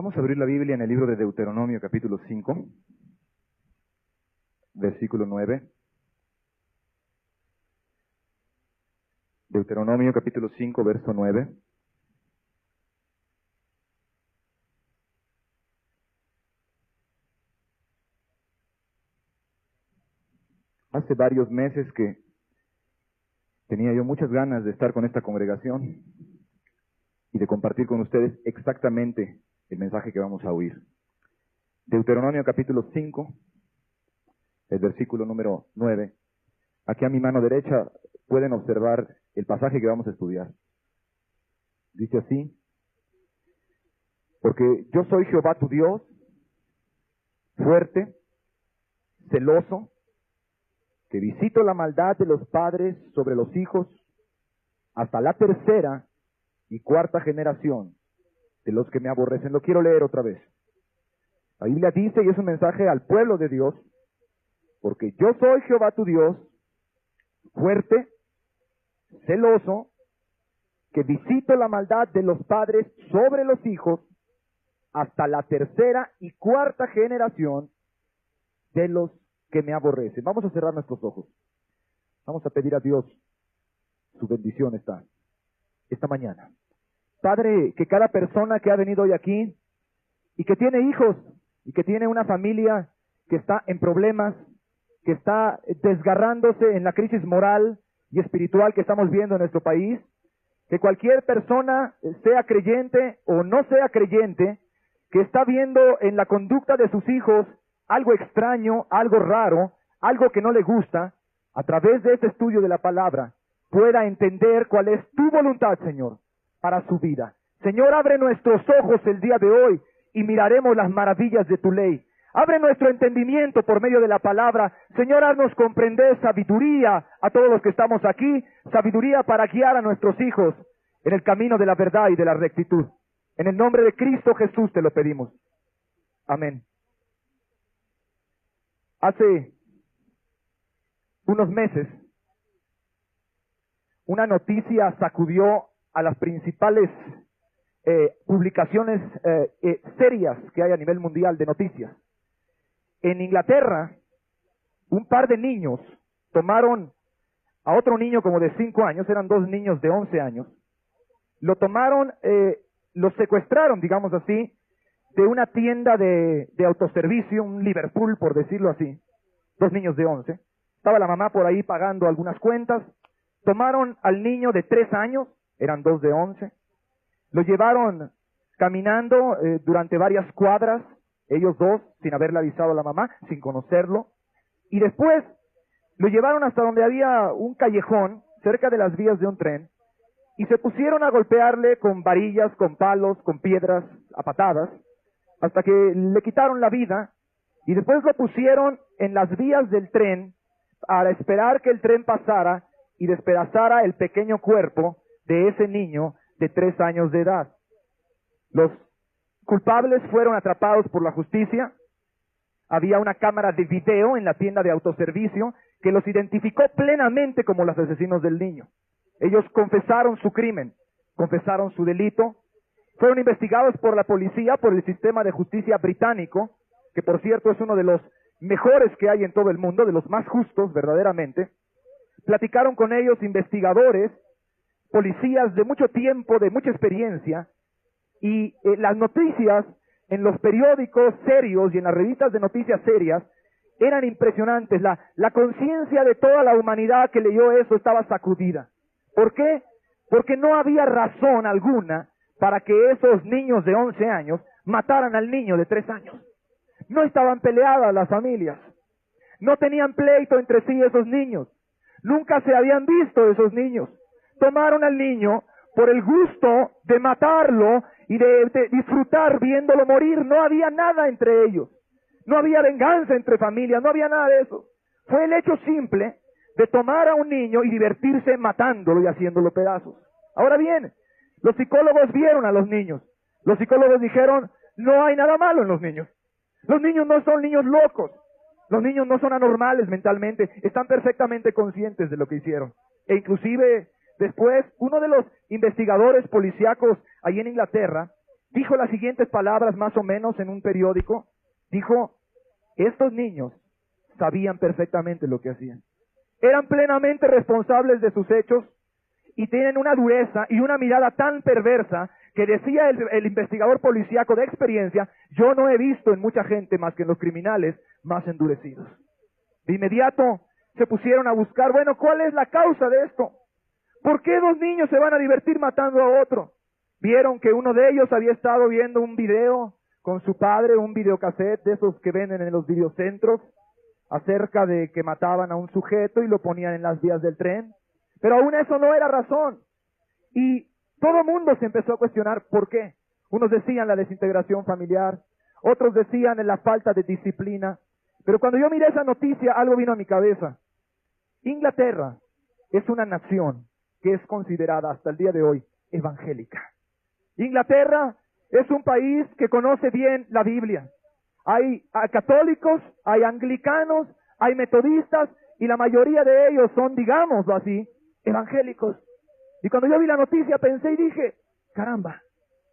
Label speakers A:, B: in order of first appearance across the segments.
A: Vamos a abrir la Biblia en el libro de Deuteronomio, capítulo 5, versículo 9. Deuteronomio, capítulo 5, verso 9. Hace varios meses que tenía yo muchas ganas de estar con esta congregación y de compartir con ustedes exactamente el mensaje que vamos a oír. Deuteronomio capítulo 5, el versículo número 9. Aquí a mi mano derecha pueden observar el pasaje que vamos a estudiar. Dice así: porque yo soy Jehová tu Dios, fuerte, celoso, que visito la maldad de los padres sobre los hijos hasta la tercera y cuarta generación de los que me aborrecen. Lo quiero leer otra vez. La Biblia dice, y es un mensaje al pueblo de Dios: porque yo soy Jehová tu Dios, fuerte, celoso, que visito la maldad de los padres sobre los hijos hasta la tercera y cuarta generación de los que me aborrecen. Vamos a cerrar nuestros ojos. Vamos a pedir a Dios su bendición esta mañana. Padre, que cada persona que ha venido hoy aquí y que tiene hijos y que tiene una familia que está en problemas, que está desgarrándose en la crisis moral y espiritual que estamos viendo en nuestro país, que cualquier persona, sea creyente o no sea creyente, que está viendo en la conducta de sus hijos algo extraño, algo raro, algo que no le gusta, a través de este estudio de la palabra, pueda entender cuál es tu voluntad, Señor, para su vida. Señor, abre nuestros ojos el día de hoy y miraremos las maravillas de tu ley. Abre nuestro entendimiento por medio de la palabra. Señor, haznos comprender sabiduría a todos los que estamos aquí, sabiduría para guiar a nuestros hijos en el camino de la verdad y de la rectitud. En el nombre de Cristo Jesús te lo pedimos. Amén. Hace unos meses, una noticia sacudió a las principales publicaciones serias que hay a nivel mundial de noticias. En Inglaterra, un par de niños tomaron a otro niño como de 5 años, eran 2 niños de 11 años, lo tomaron, lo secuestraron, digamos así, de una tienda de autoservicio, un Liverpool, por decirlo así, 2 niños de 11. Estaba la mamá por ahí pagando algunas cuentas. Tomaron al niño de 3 años, eran 2 de 11. Lo llevaron caminando durante varias cuadras, ellos dos, sin haberle avisado a la mamá, sin conocerlo. Y después lo llevaron hasta donde había un callejón, cerca de las vías de un tren, y se pusieron a golpearle con varillas, con palos, con piedras, a patadas, hasta que le quitaron la vida, y después lo pusieron en las vías del tren para esperar que el tren pasara y despedazara el pequeño cuerpo de ese niño de 3 años de edad. Los culpables fueron atrapados por la justicia. Había una cámara de video en la tienda de autoservicio que los identificó plenamente como los asesinos del niño. Ellos confesaron su crimen, confesaron su delito. Fueron investigados por la policía, por el sistema de justicia británico, que por cierto es uno de los mejores que hay en todo el mundo, de los más justos verdaderamente. Platicaron con ellos investigadores, policías de mucho tiempo, de mucha experiencia, y las noticias en los periódicos serios y en las revistas de noticias serias eran impresionantes. La conciencia de toda la humanidad que leyó eso estaba sacudida. ¿Por qué? Porque no había razón alguna para que esos niños de 11 años mataran al niño de 3 años. No estaban peleadas las familias. No tenían pleito entre sí esos niños. Nunca se habían visto esos niños. Tomaron al niño por el gusto de matarlo y de disfrutar viéndolo morir. No había nada entre ellos. No había venganza entre familias, no había nada de eso. Fue el hecho simple de tomar a un niño y divertirse matándolo y haciéndolo pedazos. Ahora bien, los psicólogos vieron a los niños. Los psicólogos dijeron, no hay nada malo en los niños. Los niños no son niños locos. Los niños no son anormales mentalmente. Están perfectamente conscientes de lo que hicieron. E inclusive después, uno de los investigadores policíacos allí en Inglaterra dijo las siguientes palabras más o menos en un periódico. Dijo, estos niños sabían perfectamente lo que hacían. Eran plenamente responsables de sus hechos y tienen una dureza y una mirada tan perversa que decía el investigador policíaco de experiencia, yo no he visto en mucha gente más que en los criminales más endurecidos. De inmediato se pusieron a buscar, bueno, ¿cuál es la causa de esto? ¿Por qué dos niños se van a divertir matando a otro? Vieron que uno de ellos había estado viendo un video con su padre, un videocassette de esos que venden en los videocentros, acerca de que mataban a un sujeto y lo ponían en las vías del tren. Pero aún eso no era razón. Y todo el mundo se empezó a cuestionar por qué. Unos decían la desintegración familiar, otros decían la falta de disciplina. Pero cuando yo miré esa noticia, algo vino a mi cabeza. Inglaterra es una nación que es considerada hasta el día de hoy evangélica. Inglaterra es un país que conoce bien la Biblia. Hay católicos, hay anglicanos, hay metodistas y la mayoría de ellos son, digámoslo así, evangélicos. Y cuando yo vi la noticia pensé y dije, caramba,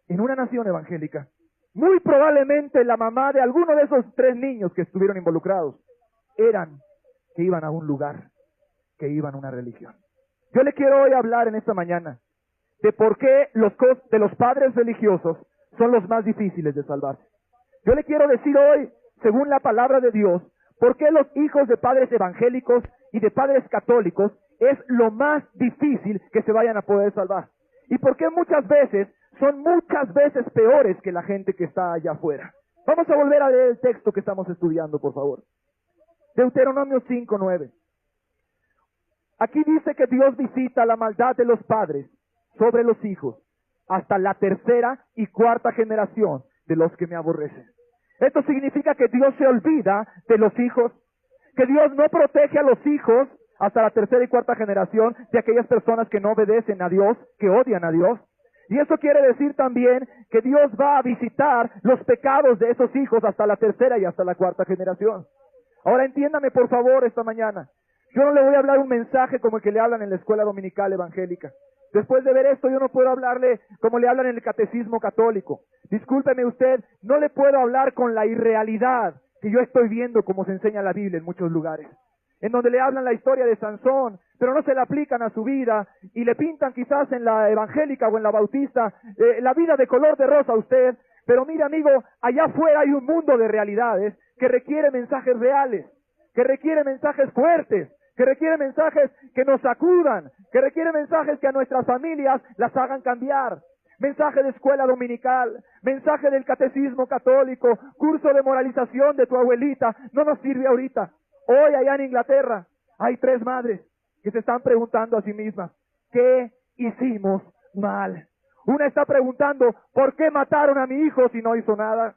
A: en una nación evangélica, muy probablemente la mamá de alguno de esos 3 niños que estuvieron involucrados eran que iban a un lugar, que iban a una religión. Yo le quiero hoy hablar en esta mañana de por qué de los padres religiosos son los más difíciles de salvarse. Yo le quiero decir hoy, según la palabra de Dios, por qué los hijos de padres evangélicos y de padres católicos es lo más difícil que se vayan a poder salvar. Y por qué muchas veces son muchas veces peores que la gente que está allá afuera. Vamos a volver a leer el texto que estamos estudiando, por favor. Deuteronomio 5:9. Aquí dice que Dios visita la maldad de los padres sobre los hijos hasta la 3ª y 4ª generación de los que me aborrecen. Esto significa que Dios se olvida de los hijos, que Dios no protege a los hijos hasta la 3ª y 4ª generación de aquellas personas que no obedecen a Dios, que odian a Dios. Y eso quiere decir también que Dios va a visitar los pecados de esos hijos hasta la 3ª y hasta la 4ª generación. Ahora entiéndame por favor esta mañana. Yo no le voy a hablar un mensaje como el que le hablan en la escuela dominical evangélica. Después de ver esto, yo no puedo hablarle como le hablan en el catecismo católico. Discúlpeme usted, no le puedo hablar con la irrealidad que yo estoy viendo como se enseña la Biblia en muchos lugares. En donde le hablan la historia de Sansón, pero no se la aplican a su vida y le pintan quizás en la evangélica o en la bautista la vida de color de rosa a usted. Pero mire amigo, allá afuera hay un mundo de realidades que requiere mensajes reales, que requiere mensajes fuertes, que requiere mensajes que nos sacudan, que requiere mensajes que a nuestras familias las hagan cambiar. Mensaje de escuela dominical, mensaje del catecismo católico, curso de moralización de tu abuelita, no nos sirve ahorita. Hoy allá en Inglaterra hay 3 madres que se están preguntando a sí mismas, ¿qué hicimos mal? Una está preguntando, ¿por qué mataron a mi hijo si no hizo nada?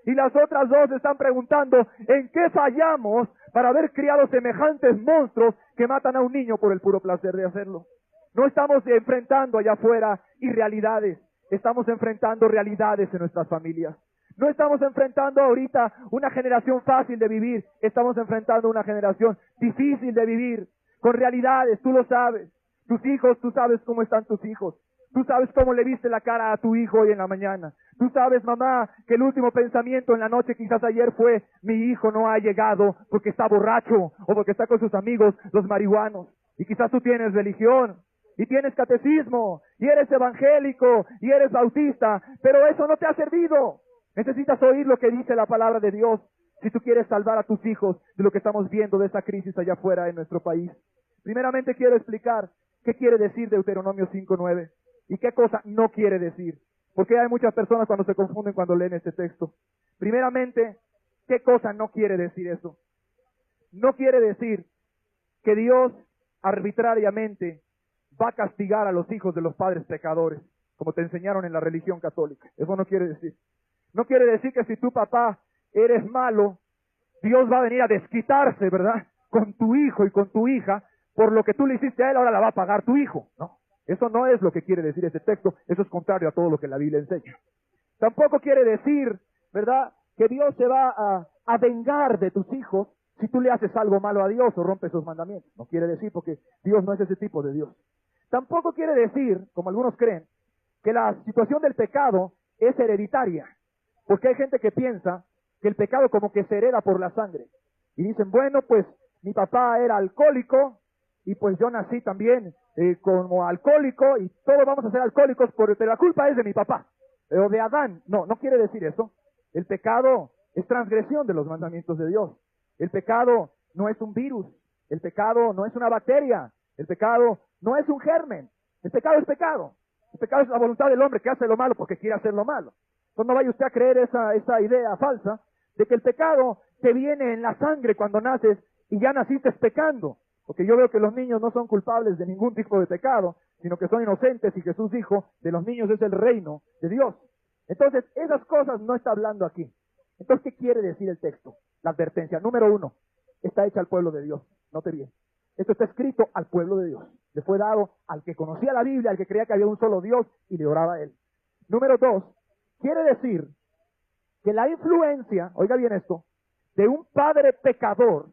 A: Y las otras 2 están preguntando, ¿en qué fallamos para haber criado semejantes monstruos que matan a un niño por el puro placer de hacerlo? No estamos enfrentando allá afuera irrealidades, estamos enfrentando realidades en nuestras familias. No estamos enfrentando ahorita una generación fácil de vivir, estamos enfrentando una generación difícil de vivir, con realidades, tú lo sabes. Tus hijos, tú sabes cómo están tus hijos. Tú sabes cómo le viste la cara a tu hijo hoy en la mañana. Tú sabes, mamá, que el último pensamiento en la noche, quizás ayer, fue, mi hijo no ha llegado porque está borracho o porque está con sus amigos, los marihuanos. Y quizás tú tienes religión, y tienes catecismo, y eres evangélico, y eres bautista, pero eso no te ha servido. Necesitas oír lo que dice la palabra de Dios si tú quieres salvar a tus hijos de lo que estamos viendo de esa crisis allá afuera en nuestro país. Primeramente quiero explicar qué quiere decir Deuteronomio 5:9 y qué cosa no quiere decir. Porque hay muchas personas cuando se confunden cuando leen este texto. Primeramente, ¿qué cosa no quiere decir eso? No quiere decir que Dios arbitrariamente va a castigar a los hijos de los padres pecadores, como te enseñaron en la religión católica. Eso no quiere decir. No quiere decir que si tu papá eres malo, Dios va a venir a desquitarse, ¿verdad?, con tu hijo y con tu hija, por lo que tú le hiciste a él, ahora la va a pagar tu hijo. No, eso no es lo que quiere decir este texto, eso es contrario a todo lo que la Biblia enseña. Tampoco quiere decir, ¿verdad?, que Dios se va a vengar de tus hijos si tú le haces algo malo a Dios o rompes sus mandamientos. No quiere decir, porque Dios no es ese tipo de Dios. Tampoco quiere decir, como algunos creen, que la situación del pecado es hereditaria. Porque hay gente que piensa que el pecado como que se hereda por la sangre. Y dicen, bueno, pues mi papá era alcohólico y pues yo nací también como alcohólico y todos vamos a ser alcohólicos, pero la culpa es de mi papá o de Adán. No, no quiere decir eso. El pecado es transgresión de los mandamientos de Dios. El pecado no es un virus. El pecado no es una bacteria. El pecado no es un germen. El pecado es pecado. El pecado es la voluntad del hombre que hace lo malo porque quiere hacer lo malo. Entonces no vaya usted a creer esa idea falsa de que el pecado te viene en la sangre cuando naces y ya naciste pecando. Porque yo veo que los niños no son culpables de ningún tipo de pecado, sino que son inocentes y Jesús dijo, de los niños es el reino de Dios. Entonces, esas cosas no está hablando aquí. Entonces, ¿qué quiere decir el texto? La advertencia. Número 1, está hecha al pueblo de Dios. Note bien. Esto está escrito al pueblo de Dios. Le fue dado al que conocía la Biblia, al que creía que había un solo Dios y le oraba a él. Número 2, quiere decir que la influencia, oiga bien esto, de un padre pecador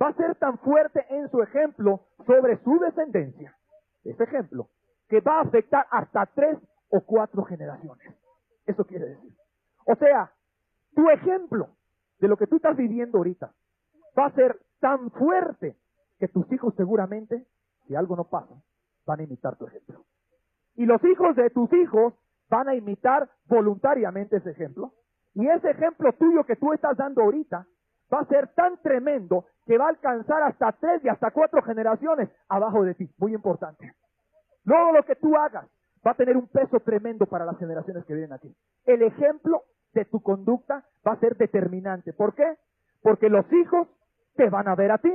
A: va a ser tan fuerte en su ejemplo sobre su descendencia, ese ejemplo, que va a afectar hasta 3 o 4 generaciones. Eso quiere decir. O sea, tu ejemplo de lo que tú estás viviendo ahorita va a ser tan fuerte que tus hijos seguramente, si algo no pasa, van a imitar tu ejemplo. Y los hijos de tus hijos van a imitar voluntariamente ese ejemplo. Y ese ejemplo tuyo que tú estás dando ahorita va a ser tan tremendo que va a alcanzar hasta 3 y hasta 4 generaciones abajo de ti. Muy importante. Luego lo que tú hagas va a tener un peso tremendo para las generaciones que vienen aquí. El ejemplo de tu conducta va a ser determinante. ¿Por qué? Porque los hijos te van a ver a ti.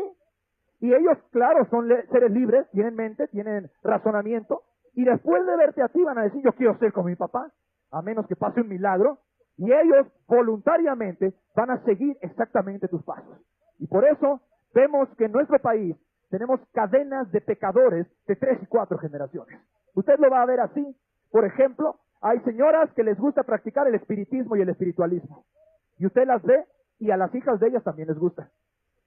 A: Y ellos, claro, son seres libres, tienen mente, tienen razonamiento. Y después de verte a ti van a decir, yo quiero ser como mi papá, a menos que pase un milagro. Y ellos voluntariamente van a seguir exactamente tus pasos. Y por eso vemos que en nuestro país tenemos cadenas de pecadores de 3 y 4 generaciones. Usted lo va a ver así. Por ejemplo, hay señoras que les gusta practicar el espiritismo y el espiritualismo. Y usted las ve y a las hijas de ellas también les gusta.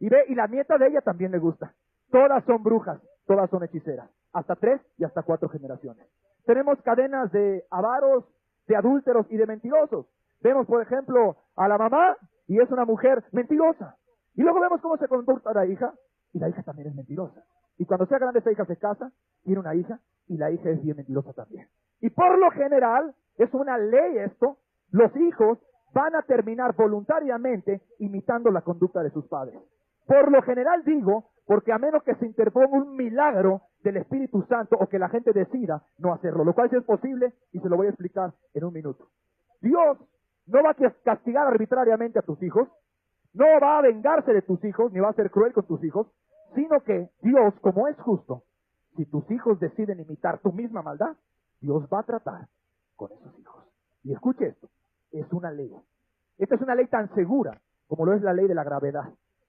A: Y la nieta de ella también le gusta. Todas son brujas, todas son hechiceras. Hasta 3 y hasta 4 generaciones. Tenemos cadenas de avaros, de adúlteros y de mentirosos. Vemos, por ejemplo, a la mamá y es una mujer mentirosa. Y luego vemos cómo se comporta la hija y la hija también es mentirosa. Y cuando sea grande esa hija se casa, tiene una hija y la hija es bien mentirosa también. Y por lo general, es una ley esto, los hijos van a terminar voluntariamente imitando la conducta de sus padres. Por lo general digo, porque a menos que se interponga un milagro del Espíritu Santo o que la gente decida no hacerlo, lo cual sí es posible y se lo voy a explicar en un minuto. Dios no va a castigar arbitrariamente a tus hijos, no va a vengarse de tus hijos, ni va a ser cruel con tus hijos, sino que Dios, como es justo, si tus hijos deciden imitar tu misma maldad, Dios va a tratar con esos hijos. Y escuche esto, es una ley. Esta es una ley tan segura como lo es la ley de la gravedad,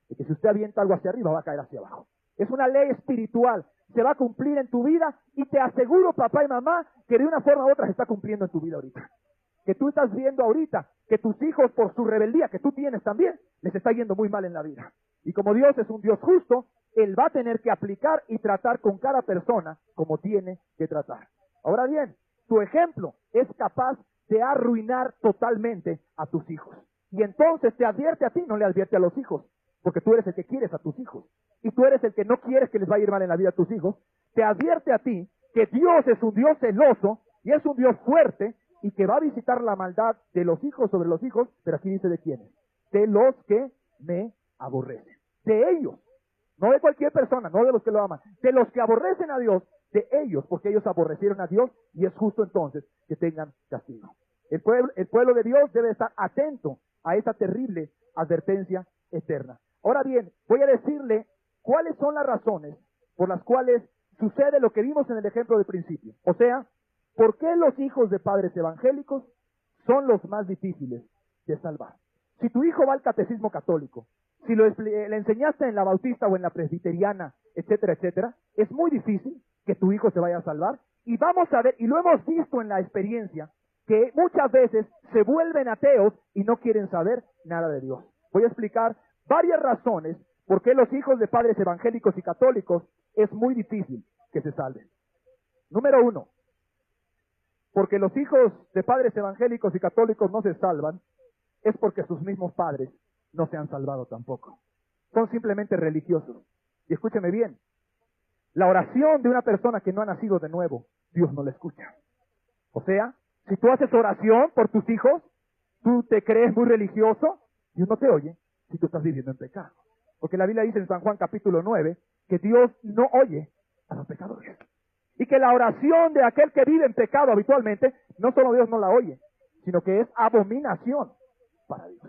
A: de que si usted avienta algo hacia arriba va a caer hacia abajo. Es una ley espiritual, se va a cumplir en tu vida y te aseguro, papá y mamá, que de una forma u otra se está cumpliendo en tu vida ahorita. Que tú estás viendo ahorita que tus hijos, por su rebeldía que tú tienes también, les está yendo muy mal en la vida. Y como Dios es un Dios justo, Él va a tener que aplicar y tratar con cada persona como tiene que tratar. Ahora bien, tu ejemplo es capaz de arruinar totalmente a tus hijos. Y entonces te advierte a ti, no le advierte a los hijos, porque tú eres el que quieres a tus hijos. Y tú eres el que no quieres que les vaya a ir mal en la vida a tus hijos. Te advierte a ti que Dios es un Dios celoso y es un Dios fuerte, y que va a visitar la maldad de los hijos sobre los hijos, pero aquí dice de quiénes, de los que me aborrecen, de ellos, no de cualquier persona, no de los que lo aman, de los que aborrecen a Dios, de ellos, porque ellos aborrecieron a Dios y es justo entonces que tengan castigo. El pueblo de Dios debe estar atento a esa terrible advertencia eterna. Ahora bien, voy a decirle cuáles son las razones por las cuales sucede lo que vimos en el ejemplo del principio, o sea, ¿por qué los hijos de padres evangélicos son los más difíciles de salvar? Si tu hijo va al catecismo católico, si le enseñaste en la bautista o en la presbiteriana, etcétera, etcétera, es muy difícil que tu hijo se vaya a salvar. Y vamos a ver, y lo hemos visto en la experiencia, que muchas veces se vuelven ateos y no quieren saber nada de Dios. Voy a explicar varias razones por qué los hijos de padres evangélicos y católicos es muy difícil que se salven. Número 1. Porque los hijos de padres evangélicos y católicos no se salvan, es porque sus mismos padres no se han salvado tampoco. Son simplemente religiosos. Y escúcheme bien, la oración de una persona que no ha nacido de nuevo, Dios no la escucha. O sea, si tú haces oración por tus hijos, tú te crees muy religioso, Dios no te oye si tú estás viviendo en pecado. Porque la Biblia dice en San Juan capítulo 9 que Dios no oye a los pecadores. Y que la oración de aquel que vive en pecado habitualmente, no solo Dios no la oye, sino que es abominación para Dios.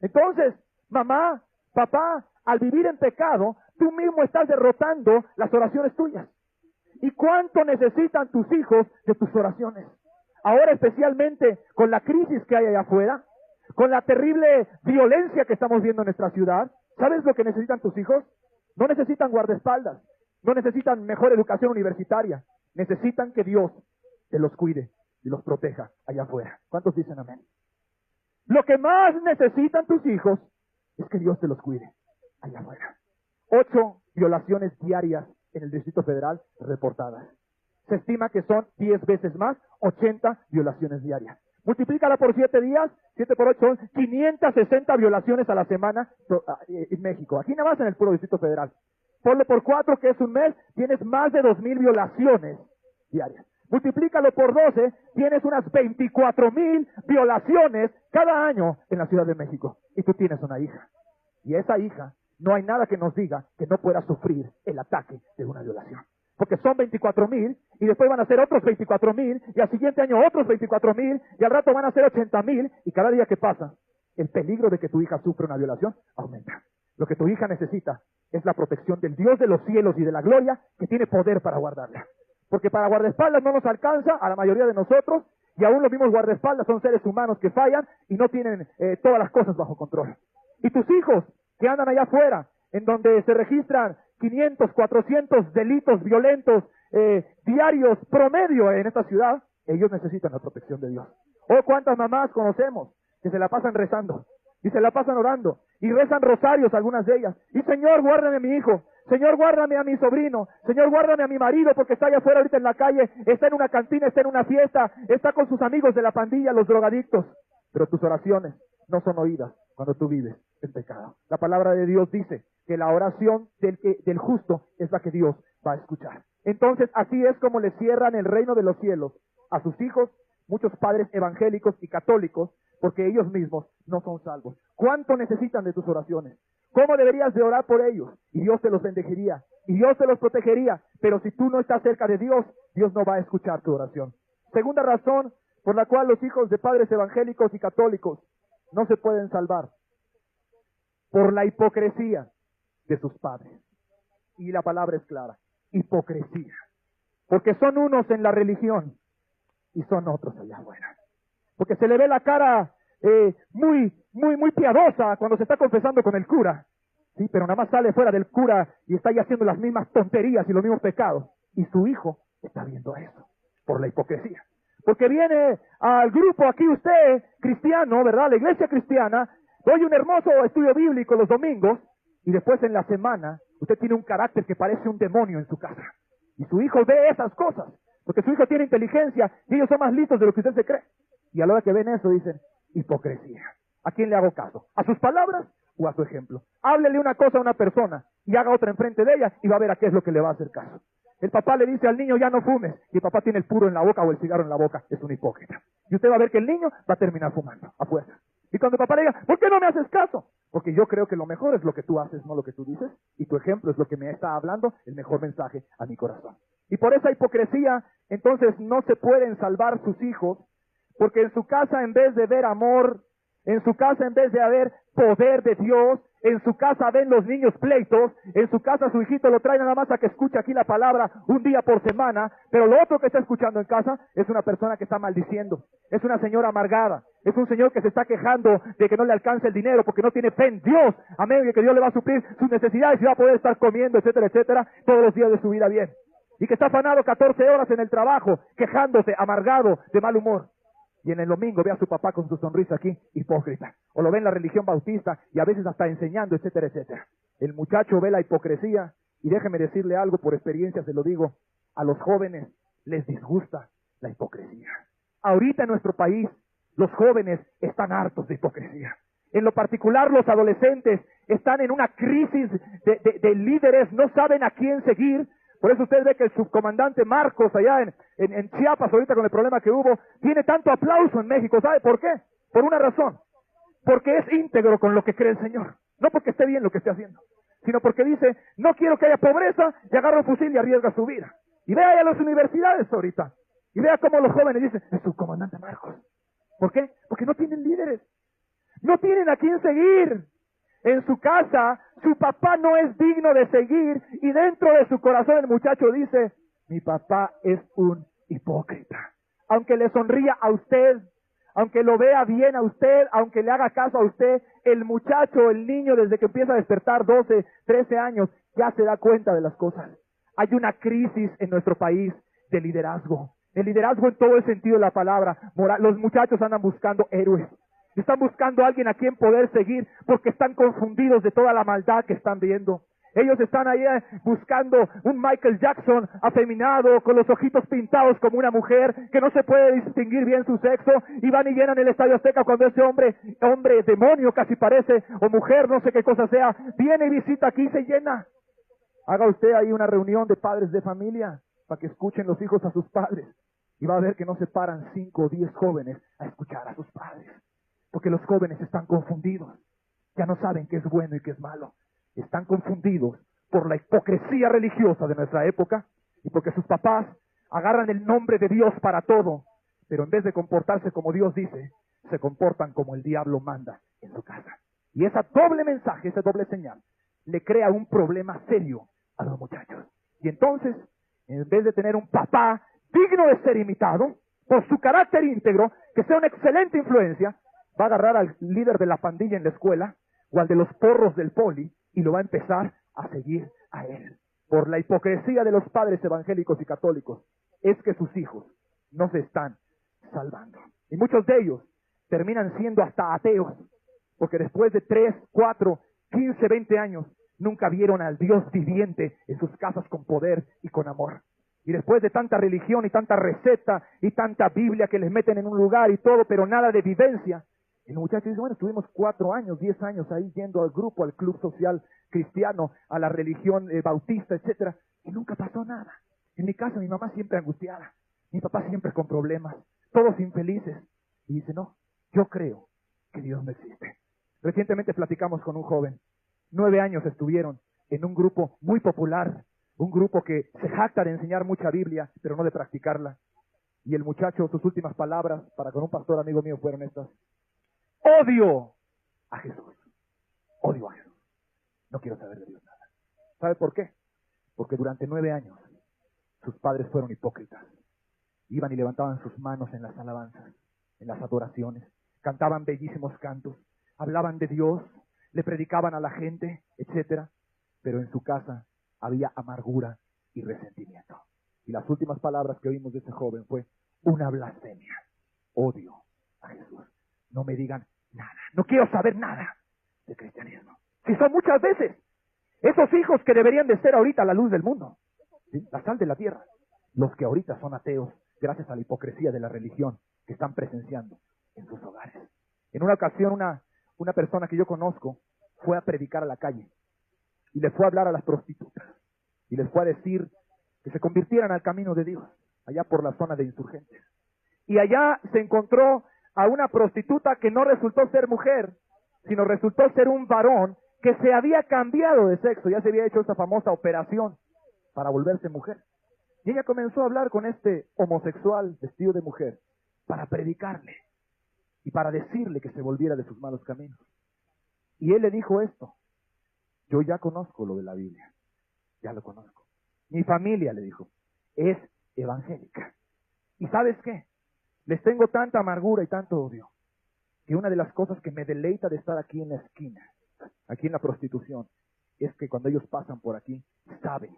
A: Entonces, mamá, papá, al vivir en pecado, tú mismo estás derrotando las oraciones tuyas. ¿Y cuánto necesitan tus hijos de tus oraciones? Ahora especialmente con la crisis que hay allá afuera, con la terrible violencia que estamos viendo en nuestra ciudad, ¿sabes lo que necesitan tus hijos? No necesitan guardaespaldas, no necesitan mejor educación universitaria, necesitan que Dios te los cuide y los proteja allá afuera. ¿Cuántos dicen amén? Lo que más necesitan tus hijos es que Dios te los cuide allá afuera. 8 violaciones diarias en el Distrito Federal reportadas. Se estima que son 10 veces más, 80 violaciones diarias. Multiplícala por 7 días, 7 por 8 son 560 violaciones a la semana en México. Aquí nada más en el puro Distrito Federal. Ponle por 4, que es un mes, tienes más de 2,000 violaciones diarias. Multiplícalo por 12, tienes unas 24,000 violaciones cada año en la Ciudad de México. Y tú tienes una hija. Y esa hija, no hay nada que nos diga que no pueda sufrir el ataque de una violación. Porque son 24,000 y después van a ser otros 24,000 y al siguiente año otros 24,000 y al rato van a ser 80,000 y cada día que pasa, el peligro de que tu hija sufra una violación aumenta. Lo que tu hija necesita es la protección del Dios de los cielos y de la gloria que tiene poder para guardarla. Porque para guardaespaldas no nos alcanza a la mayoría de nosotros y aún los mismos guardaespaldas son seres humanos que fallan y no tienen todas las cosas bajo control. Y tus hijos que andan allá afuera, en donde se registran 500, 400 delitos violentos diarios promedio en esta ciudad, ellos necesitan la protección de Dios. Oh, cuántas mamás conocemos que se la pasan rezando y se la pasan orando y rezan rosarios algunas de ellas. Y Señor, guárdame a mi hijo, Señor, guárdame a mi sobrino, Señor, guárdame a mi marido porque está allá afuera ahorita en la calle, está en una cantina, está en una fiesta, está con sus amigos de la pandilla, los drogadictos. Pero tus oraciones no son oídas cuando tú vives en pecado. La palabra de Dios dice que la oración del justo es la que Dios va a escuchar. Entonces, así es como le cierran el reino de los cielos a sus hijos, muchos padres evangélicos y católicos, porque ellos mismos no son salvos. ¿Cuánto necesitan de tus oraciones? ¿Cómo deberías de orar por ellos? Y Dios te los bendeciría, y Dios te los protegería, pero si tú no estás cerca de Dios, Dios no va a escuchar tu oración. Segunda razón por la cual los hijos de padres evangélicos y católicos no se pueden salvar: por la hipocresía de sus padres. Y la palabra es clara: hipocresía. Porque son unos en la religión y son otros allá afuera. Porque se le ve la cara muy piadosa cuando se está confesando con el cura. Sí, pero nada más sale fuera del cura y está ahí haciendo las mismas tonterías y los mismos pecados. Y su hijo está viendo eso, por la hipocresía. Porque viene al grupo aquí usted, cristiano, ¿verdad? La iglesia cristiana, oye un hermoso estudio bíblico los domingos, y después en la semana usted tiene un carácter que parece un demonio en su casa. Y su hijo ve esas cosas, porque su hijo tiene inteligencia y ellos son más listos de lo que usted se cree. Y a la hora que ven eso dicen: hipocresía. ¿A quién le hago caso? ¿A sus palabras o a su ejemplo? Háblele una cosa a una persona y haga otra enfrente de ella y va a ver a qué es lo que le va a hacer caso. El papá le dice al niño: ya no fumes, y el papá tiene el puro en la boca o el cigarro en la boca, es un hipócrita. Y usted va a ver que el niño va a terminar fumando, a fuerza. Y cuando el papá le diga: ¿por qué no me haces caso? Porque yo creo que lo mejor es lo que tú haces, no lo que tú dices, y tu ejemplo es lo que me está hablando el mejor mensaje a mi corazón. Y por esa hipocresía, entonces no se pueden salvar sus hijos, porque en su casa, en vez de ver amor, en su casa, en vez de haber poder de Dios, en su casa ven los niños pleitos, en su casa su hijito lo trae nada más a que escuche aquí la palabra un día por semana, pero lo otro que está escuchando en casa es una persona que está maldiciendo, es una señora amargada, es un señor que se está quejando de que no le alcanza el dinero porque no tiene fe en Dios, amén, y que Dios le va a suplir sus necesidades y va a poder estar comiendo, etcétera, etcétera, todos los días de su vida bien. Y que está afanado 14 horas en el trabajo, quejándose, amargado, de mal humor. Y en el domingo ve a su papá con su sonrisa aquí, hipócrita. O lo ve en la religión bautista y a veces hasta enseñando, etcétera, etcétera. El muchacho ve la hipocresía y déjeme decirle algo, por experiencia se lo digo, a los jóvenes les disgusta la hipocresía. Ahorita en nuestro país, los jóvenes están hartos de hipocresía. En lo particular, los adolescentes están en una crisis de líderes, no saben a quién seguir. Por eso usted ve que el subcomandante Marcos allá en Chiapas, ahorita con el problema que hubo, tiene tanto aplauso en México. ¿Sabe por qué? Por una razón. Porque es íntegro con lo que cree el Señor. No porque esté bien lo que esté haciendo, sino porque dice, no quiero que haya pobreza, y agarra un fusil y arriesga su vida. Y vea allá las universidades ahorita. Y vea cómo los jóvenes dicen, el subcomandante Marcos. ¿Por qué? Porque no tienen líderes. No tienen a quién seguir. En su casa, su papá no es digno de seguir, y dentro de su corazón el muchacho dice, mi papá es un hipócrita. Aunque le sonría a usted, aunque lo vea bien a usted, aunque le haga caso a usted, el muchacho, el niño, desde que empieza a despertar 12, 13 años, ya se da cuenta de las cosas. Hay una crisis en nuestro país de liderazgo. El liderazgo en todo el sentido de la palabra. Los muchachos andan buscando héroes. Están buscando a alguien a quien poder seguir porque están confundidos de toda la maldad que están viendo. Ellos están ahí buscando un Michael Jackson afeminado, con los ojitos pintados como una mujer, que no se puede distinguir bien su sexo, y van y llenan el Estadio Azteca cuando ese hombre demonio casi parece, o mujer, no sé qué cosa sea, viene y visita aquí y se llena. Haga usted ahí una reunión de padres de familia para que escuchen los hijos a sus padres, y va a ver que no se paran 5 o 10 jóvenes a escuchar a sus padres. Porque los jóvenes están confundidos. Ya no saben qué es bueno y qué es malo. Están confundidos por la hipocresía religiosa de nuestra época y porque sus papás agarran el nombre de Dios para todo, pero en vez de comportarse como Dios dice, se comportan como el diablo manda en su casa. Y ese doble mensaje, esa doble señal, le crea un problema serio a los muchachos. Y entonces, en vez de tener un papá digno de ser imitado, por su carácter íntegro, que sea una excelente influencia, va a agarrar al líder de la pandilla en la escuela o al de los porros del poli y lo va a empezar a seguir a él. Por la hipocresía de los padres evangélicos y católicos es que sus hijos no se están salvando. Y muchos de ellos terminan siendo hasta ateos, porque después de 3, 4, 15, 20 años nunca vieron al Dios viviente en sus casas con poder y con amor. Y después de tanta religión y tanta receta y tanta Biblia que les meten en un lugar y todo, pero nada de vivencia, el muchacho dice, bueno, estuvimos 4 años, 10 años ahí yendo al grupo, al club social cristiano, a la religión bautista, etcétera, y nunca pasó nada. En mi casa mi mamá siempre angustiada, mi papá siempre con problemas, todos infelices. Y dice, no, yo creo que Dios no existe. Recientemente platicamos con un joven, 9 años estuvieron en un grupo muy popular, un grupo que se jacta de enseñar mucha Biblia, pero no de practicarla. Y el muchacho, sus últimas palabras para con un pastor amigo mío fueron estas: odio a Jesús, odio a Jesús, no quiero saber de Dios nada. ¿Sabe por qué? Porque durante 9 años sus padres fueron hipócritas. Iban y levantaban sus manos en las alabanzas, en las adoraciones, cantaban bellísimos cantos, hablaban de Dios, le predicaban a la gente, etcétera, pero en su casa había amargura y resentimiento. Y las últimas palabras que oímos de ese joven fue una blasfemia: odio a Jesús. No me digan nada, no quiero saber nada de cristianismo. Si son muchas veces esos hijos que deberían de ser ahorita la luz del mundo, ¿sí?, la sal de la tierra, los que ahorita son ateos gracias a la hipocresía de la religión que están presenciando en sus hogares. En una ocasión una persona que yo conozco fue a predicar a la calle y le fue a hablar a las prostitutas y les fue a decir que se convirtieran al camino de Dios, allá por la zona de Insurgentes. Y allá se encontró a una prostituta que no resultó ser mujer, sino resultó ser un varón que se había cambiado de sexo, ya se había hecho esa famosa operación para volverse mujer. Y ella comenzó a hablar con este homosexual vestido de mujer para predicarle y para decirle que se volviera de sus malos caminos. Y él le dijo esto: yo ya conozco lo de la Biblia, ya lo conozco. Mi familia, le dijo, es evangélica. ¿Y sabes qué? Les tengo tanta amargura y tanto odio, que una de las cosas que me deleita de estar aquí en la esquina, aquí en la prostitución, es que cuando ellos pasan por aquí, saben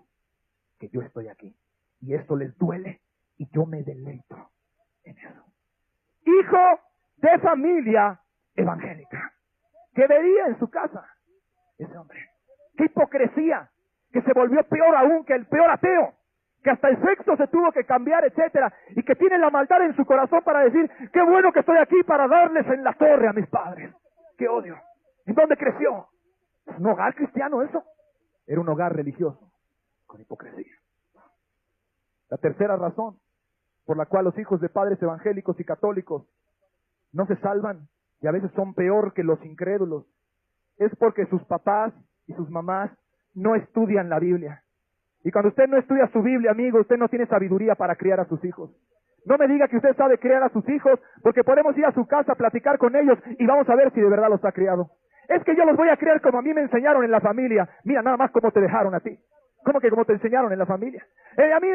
A: que yo estoy aquí. Y esto les duele y yo me deleito en eso. Hijo de familia evangélica, que veía en su casa ese hombre. ¡Qué hipocresía! Que se volvió peor aún que el peor ateo. que hasta el sexo se tuvo que cambiar, etcétera, y que tiene la maldad en su corazón para decir, qué bueno que estoy aquí para darles en la torre a mis padres. ¡Qué odio! ¿En dónde creció? ¿Es un hogar cristiano eso? Era un hogar religioso, con hipocresía. La tercera razón por la cual los hijos de padres evangélicos y católicos no se salvan, y a veces son peor que los incrédulos, es porque sus papás y sus mamás no estudian la Biblia. Y cuando usted no estudia su Biblia, amigo, usted no tiene sabiduría para criar a sus hijos. No me diga que usted sabe criar a sus hijos, porque podemos ir a su casa a platicar con ellos y vamos a ver si de verdad los ha criado. Es que yo los voy a criar como a mí me enseñaron en la familia. Mira nada más cómo te dejaron a ti. ¿Cómo que como te enseñaron en la familia? A mí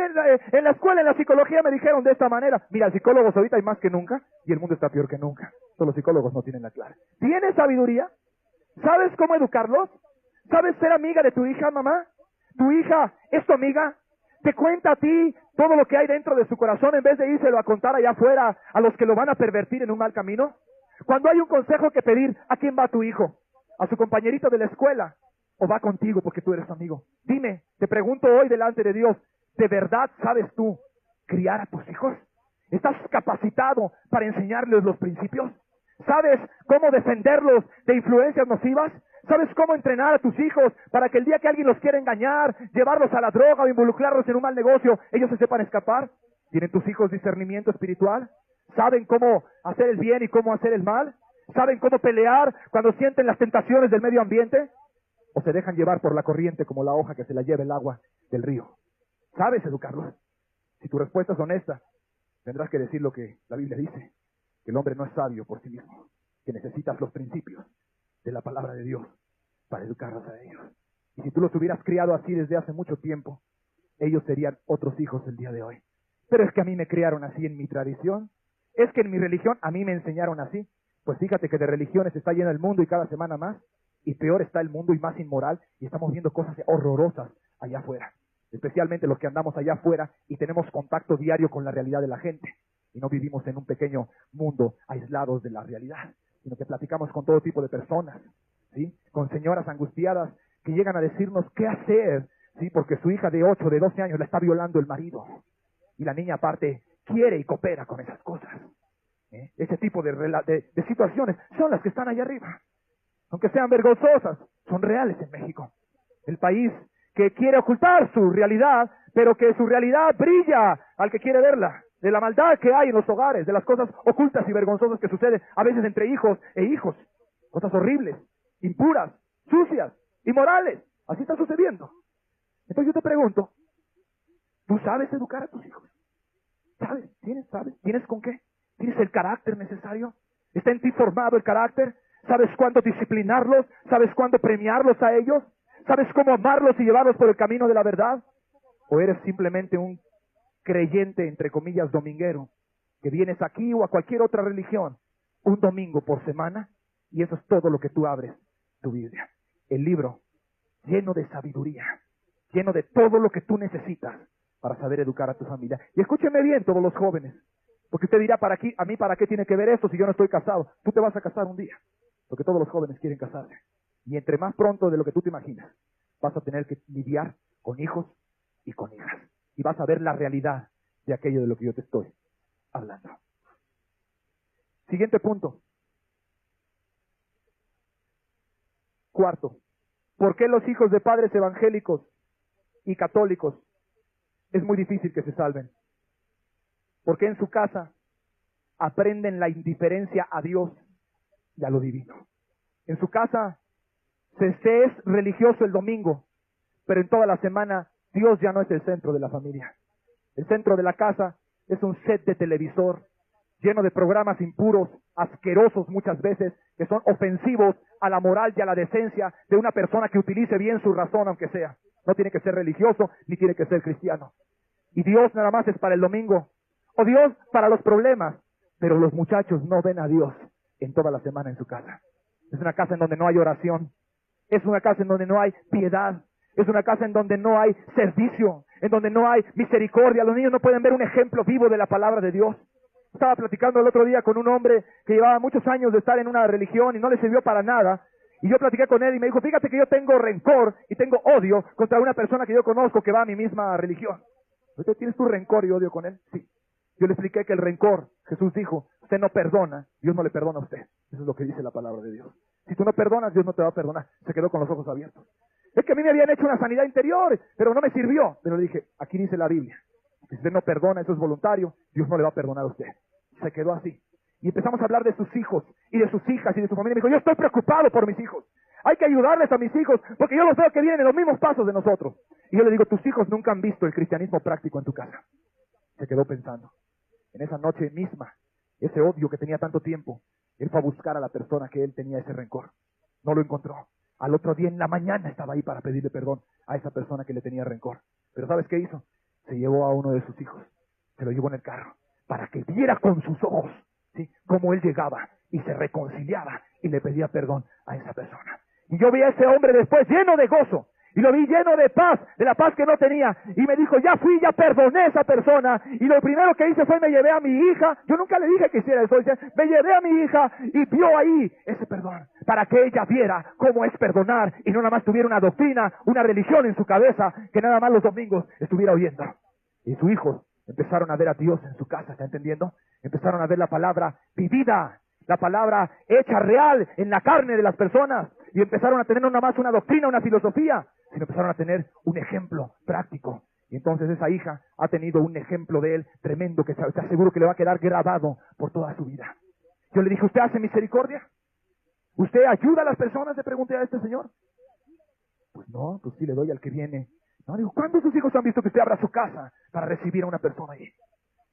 A: en la escuela, en la psicología me dijeron de esta manera. Mira, psicólogos ahorita hay más que nunca y el mundo está peor que nunca. Todos los psicólogos no tienen la clara. ¿Tienes sabiduría? ¿Sabes cómo educarlos? ¿Sabes ser amiga de tu hija, mamá? ¿Tu hija es tu amiga? ¿Te cuenta a ti todo lo que hay dentro de su corazón en vez de írselo a contar allá afuera a los que lo van a pervertir en un mal camino? Cuando hay un consejo que pedir, ¿a quién va tu hijo? ¿A su compañerito de la escuela? ¿O va contigo porque tú eres su amigo? Dime, te pregunto hoy delante de Dios, ¿de verdad sabes tú criar a tus hijos? ¿Estás capacitado para enseñarles los principios? ¿Sabes cómo defenderlos de influencias nocivas? ¿Sabes cómo entrenar a tus hijos para que el día que alguien los quiera engañar, llevarlos a la droga o involucrarlos en un mal negocio, ellos se sepan escapar? ¿Tienen tus hijos discernimiento espiritual? ¿Saben cómo hacer el bien y cómo hacer el mal? ¿Saben cómo pelear cuando sienten las tentaciones del medio ambiente? ¿O se dejan llevar por la corriente como la hoja que se la lleva el agua del río? ¿Sabes educarlos? Si tu respuesta es honesta, tendrás que decir lo que la Biblia dice, que el hombre no es sabio por sí mismo, que necesitas los principios de la palabra de Dios para educarlos a ellos. Y si tú los hubieras criado así desde hace mucho tiempo, ellos serían otros hijos el día de hoy. Pero es que a mí me criaron así en mi tradición, es que en mi religión a mí me enseñaron así. Pues fíjate que de religiones está lleno el mundo y cada semana más, y peor está el mundo y más inmoral, y estamos viendo cosas horrorosas allá afuera, especialmente los que andamos allá afuera y tenemos contacto diario con la realidad de la gente, y no vivimos en un pequeño mundo aislados de la realidad, sino que platicamos con todo tipo de personas, ¿sí? Con señoras angustiadas que llegan a decirnos qué hacer, ¿sí? Porque su hija de 8, de 12 años la está violando el marido, y la niña aparte quiere y coopera con esas cosas. Ese tipo de situaciones son las que están allá arriba. Aunque sean vergonzosas, son reales en México. El país que quiere ocultar su realidad, pero que su realidad brilla al que quiere verla. De la maldad que hay en los hogares, de las cosas ocultas y vergonzosas que suceden a veces entre hijos e hijos. Cosas horribles, impuras, sucias, inmorales. Así está sucediendo. Entonces yo te pregunto, ¿tú sabes educar a tus hijos? ¿Sabes? ¿Tienes con qué? ¿Tienes el carácter necesario? ¿Está en ti formado el carácter? ¿Sabes cuándo disciplinarlos? ¿Sabes cuándo premiarlos a ellos? ¿Sabes cómo amarlos y llevarlos por el camino de la verdad? ¿O eres simplemente un creyente, entre comillas, dominguero, que vienes aquí o a cualquier otra religión un domingo por semana y eso es todo lo que tú abres tu Biblia? El libro lleno de sabiduría, lleno de todo lo que tú necesitas para saber educar a tu familia. Y escúcheme bien, todos los jóvenes, porque usted dirá, ¿para qué tiene que ver esto si yo no estoy casado? Tú te vas a casar un día, porque todos los jóvenes quieren casarse. Y entre más pronto de lo que tú te imaginas, vas a tener que lidiar con hijos y con hijas. Y vas a ver la realidad de aquello de lo que yo te estoy hablando. Siguiente punto. Cuarto, ¿por qué los hijos de padres evangélicos y católicos es muy difícil que se salven? Porque en su casa aprenden la indiferencia a Dios y a lo divino. En su casa se es religioso el domingo, pero en toda la semana Dios ya no es el centro de la familia. El centro de la casa es un set de televisor lleno de programas impuros, asquerosos muchas veces, que son ofensivos a la moral y a la decencia de una persona que utilice bien su razón, aunque sea. No tiene que ser religioso, ni tiene que ser cristiano. Y Dios nada más es para el domingo, o Dios para los problemas, pero los muchachos no ven a Dios en toda la semana en su casa. Es una casa en donde no hay oración, es una casa en donde no hay piedad, es una casa en donde no hay servicio, en donde no hay misericordia. Los niños no pueden ver un ejemplo vivo de la palabra de Dios. Estaba platicando el otro día con un hombre que llevaba muchos años de estar en una religión y no le sirvió para nada. Y yo platiqué con él y me dijo, fíjate que yo tengo rencor y tengo odio contra una persona que yo conozco que va a mi misma religión. ¿Usted tienes tu rencor y odio con él? Sí. Yo le expliqué que el rencor, Jesús dijo, usted no perdona, Dios no le perdona a usted. Eso es lo que dice la palabra de Dios. Si tú no perdonas, Dios no te va a perdonar. Se quedó con los ojos abiertos. Es que a mí me habían hecho una sanidad interior, pero no me sirvió. Pero le dije, aquí dice la Biblia, que si usted no perdona, eso es voluntario, Dios no le va a perdonar a usted. Se quedó así. Y empezamos a hablar de sus hijos, y de sus hijas, y de su familia. Me dijo, yo estoy preocupado por mis hijos. Hay que ayudarles a mis hijos, porque yo los veo que vienen en los mismos pasos de nosotros. Y yo le digo, tus hijos nunca han visto el cristianismo práctico en tu casa. Se quedó pensando. En esa noche misma, ese odio que tenía tanto tiempo, él fue a buscar a la persona que él tenía ese rencor. No lo encontró. Al otro día en la mañana estaba ahí para pedirle perdón a esa persona que le tenía rencor. Pero ¿sabes qué hizo? Se llevó a uno de sus hijos, se lo llevó en el carro, para que viera con sus ojos, ¿sí?, cómo él llegaba y se reconciliaba y le pedía perdón a esa persona. Y yo vi a ese hombre después lleno de gozo, y lo vi lleno de paz, de la paz que no tenía, y me dijo, ya fui, ya perdoné a esa persona, y lo primero que hice fue me llevé a mi hija. Yo nunca le dije que hiciera eso, me llevé a mi hija y vio ahí ese perdón, para que ella viera cómo es perdonar, y no nada más tuviera una doctrina, una religión en su cabeza, que nada más los domingos estuviera oyendo. Y sus hijos empezaron a ver a Dios en su casa, ¿está entendiendo? Empezaron a ver la palabra vivida, la palabra hecha real en la carne de las personas, y empezaron a tener no nada más una doctrina, una filosofía, sino empezaron a tener un ejemplo práctico. Y entonces esa hija ha tenido un ejemplo de él tremendo, que te aseguro que le va a quedar grabado por toda su vida. Yo le dije, ¿usted hace misericordia? ¿Usted ayuda a las personas? Le pregunté a este señor. Pues no, pues sí le doy al que viene. No, digo, ¿cuántos de sus hijos han visto que usted abra su casa para recibir a una persona allí?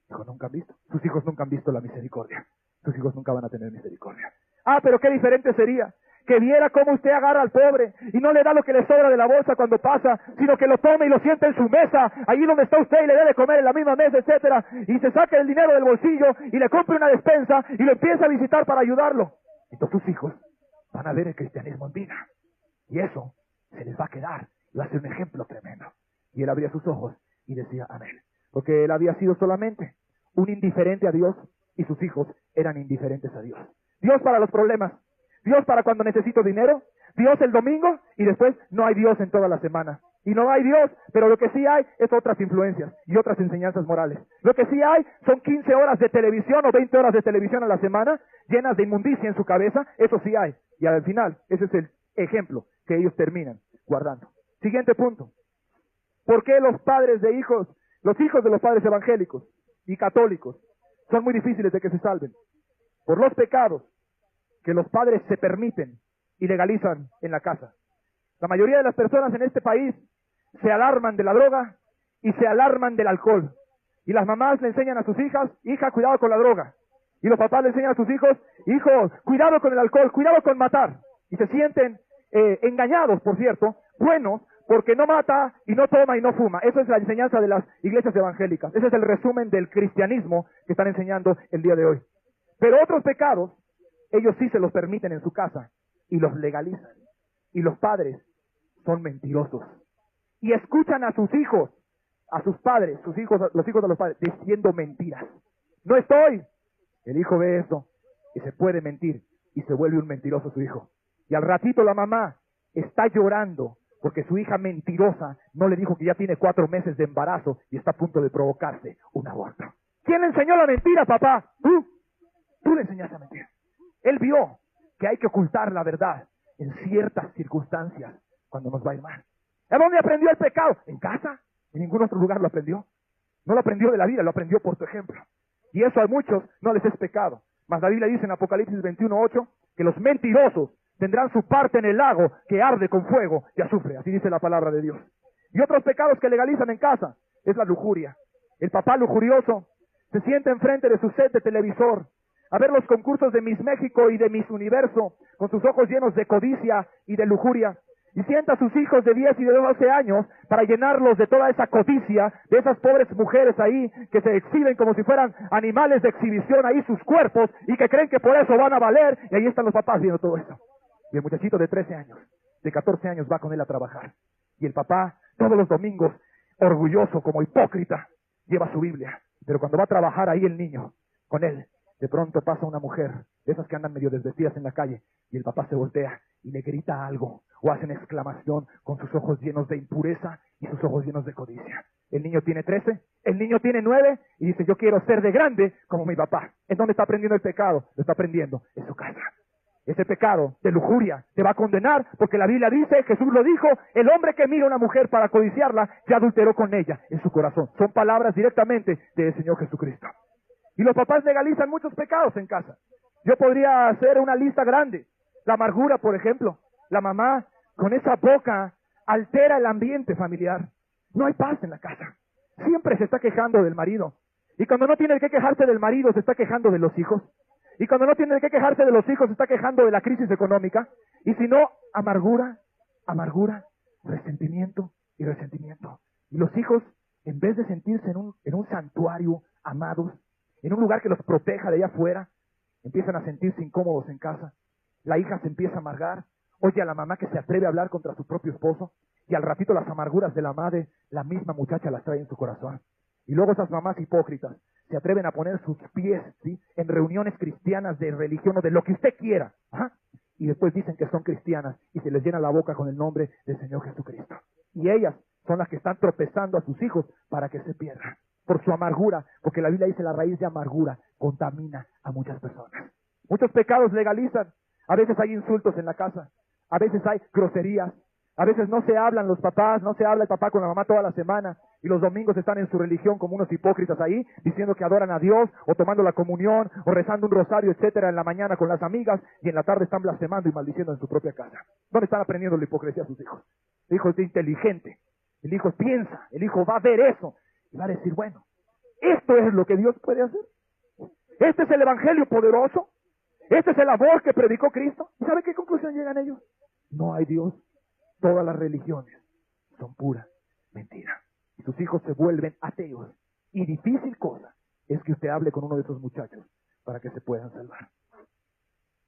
A: Dijo, nunca han visto. Sus hijos nunca han visto la misericordia. Sus hijos nunca van a tener misericordia. Ah, pero qué diferente sería que viera cómo usted agarra al pobre y no le da lo que le sobra de la bolsa cuando pasa, sino que lo tome y lo siente en su mesa, allí donde está usted, y le dé de comer en la misma mesa, etcétera, y se saque el dinero del bolsillo y le compre una despensa y lo empieza a visitar para ayudarlo. Entonces sus hijos van a ver el cristianismo en vida, y eso se les va a quedar, y va a ser un ejemplo tremendo. Y él abría sus ojos y decía amén, porque él había sido solamente un indiferente a Dios, y sus hijos eran indiferentes a Dios. Dios para los problemas, Dios para cuando necesito dinero, Dios el domingo, y después no hay Dios en toda la semana. Y no hay Dios, pero lo que sí hay es otras influencias y otras enseñanzas morales. Lo que sí hay son 15 horas de televisión o 20 horas de televisión a la semana, llenas de inmundicia en su cabeza, eso sí hay. Y al final, ese es el ejemplo que ellos terminan guardando. Siguiente punto. ¿Por qué los padres de hijos, los hijos de los padres evangélicos y católicos, son muy difíciles de que se salven? Por los pecados que los padres se permiten y legalizan en la casa. La mayoría de las personas en este país se alarman de la droga y se alarman del alcohol. Y las mamás le enseñan a sus hijas, hija, cuidado con la droga. Y los papás le enseñan a sus hijos, hijos, cuidado con el alcohol, cuidado con matar. Y se sienten engañados, por cierto, buenos, porque no mata y no toma y no fuma. Esa es la enseñanza de las iglesias evangélicas. Ese es el resumen del cristianismo que están enseñando el día de hoy. Pero otros pecados, ellos sí se los permiten en su casa y los legalizan. Y los padres son mentirosos. Y escuchan a sus hijos, a sus padres, sus hijos, los hijos de los padres, diciendo mentiras. No estoy. El hijo ve esto y se puede mentir y se vuelve un mentiroso su hijo. Y al ratito la mamá está llorando porque su hija mentirosa no le dijo que ya tiene 4 meses de embarazo y está a punto de provocarse un aborto. ¿Quién le enseñó la mentira, papá? ¿Tú? Tú le enseñaste a mentir. Él vio que hay que ocultar la verdad en ciertas circunstancias cuando nos va a ir mal. ¿A dónde aprendió el pecado? ¿En casa? En ningún otro lugar lo aprendió. No lo aprendió de la vida, lo aprendió por tu ejemplo. Y eso a muchos no les es pecado. Mas la Biblia dice en Apocalipsis 21:8 que los mentirosos tendrán su parte en el lago que arde con fuego y azufre. Así dice la palabra de Dios. Y otros pecados que legalizan en casa es la lujuria. El papá lujurioso se sienta enfrente de su set de televisor a ver los concursos de Miss México y de Miss Universo con sus ojos llenos de codicia y de lujuria. Y sienta a sus hijos de 10 y de 12 años para llenarlos de toda esa codicia, de esas pobres mujeres ahí que se exhiben como si fueran animales de exhibición ahí sus cuerpos y que creen que por eso van a valer. Y ahí están los papás viendo todo esto. Y el muchachito de 13 años, de 14 años va con él a trabajar. Y el papá todos los domingos, orgulloso como hipócrita, lleva su Biblia. Pero cuando va a trabajar ahí el niño, con él, de pronto pasa una mujer, de esas que andan medio desvestidas en la calle, y el papá se voltea y le grita algo, o hace una exclamación con sus ojos llenos de impureza y sus ojos llenos de codicia. El niño tiene 13, el niño tiene 9 y dice, yo quiero ser de grande como mi papá. ¿En dónde está aprendiendo el pecado? Lo está aprendiendo en su casa. Ese pecado de lujuria te va a condenar porque la Biblia dice, Jesús lo dijo, el hombre que mira a una mujer para codiciarla ya adulteró con ella en su corazón. Son palabras directamente del Señor Jesucristo. Y los papás legalizan muchos pecados en casa. Yo podría hacer una lista grande. La amargura, por ejemplo. La mamá con esa boca altera el ambiente familiar. No hay paz en la casa. Siempre se está quejando del marido. Y cuando no tiene que quejarse del marido, se está quejando de los hijos. Y cuando no tiene que quejarse de los hijos, se está quejando de la crisis económica. Y si no, amargura, amargura, resentimiento y resentimiento. Y los hijos, en vez de sentirse en un santuario, amados, en un lugar que los proteja de allá afuera, empiezan a sentirse incómodos en casa. La hija se empieza a amargar. Oye a la mamá que se atreve a hablar contra su propio esposo. Y al ratito las amarguras de la madre, la misma muchacha las trae en su corazón. Y luego esas mamás hipócritas se atreven a poner sus pies, ¿sí?, en reuniones cristianas de religión o de lo que usted quiera. Ajá. Y después dicen que son cristianas y se les llena la boca con el nombre del Señor Jesucristo. Y ellas son las que están tropezando a sus hijos para que se pierdan. Por su amargura, porque la Biblia dice la raíz de amargura contamina a muchas personas. Muchos pecados legalizan. A veces hay insultos en la casa. A veces hay groserías. A veces no se hablan los papás, no se habla el papá con la mamá toda la semana y los domingos están en su religión como unos hipócritas ahí, diciendo que adoran a Dios o tomando la comunión o rezando un rosario, etcétera, en la mañana con las amigas y en la tarde están blasfemando y maldiciendo en su propia casa. ¿Dónde están aprendiendo la hipocresía a sus hijos? El hijo es inteligente, el hijo piensa, el hijo va a ver eso y va a decir, bueno, esto es lo que Dios puede hacer. Este es el evangelio poderoso, este es el amor que predicó Cristo. ¿Y sabe qué conclusión llegan ellos? No hay Dios. Todas las religiones son pura mentira. Y sus hijos se vuelven ateos. Y difícil cosa es que usted hable con uno de esos muchachos para que se puedan salvar.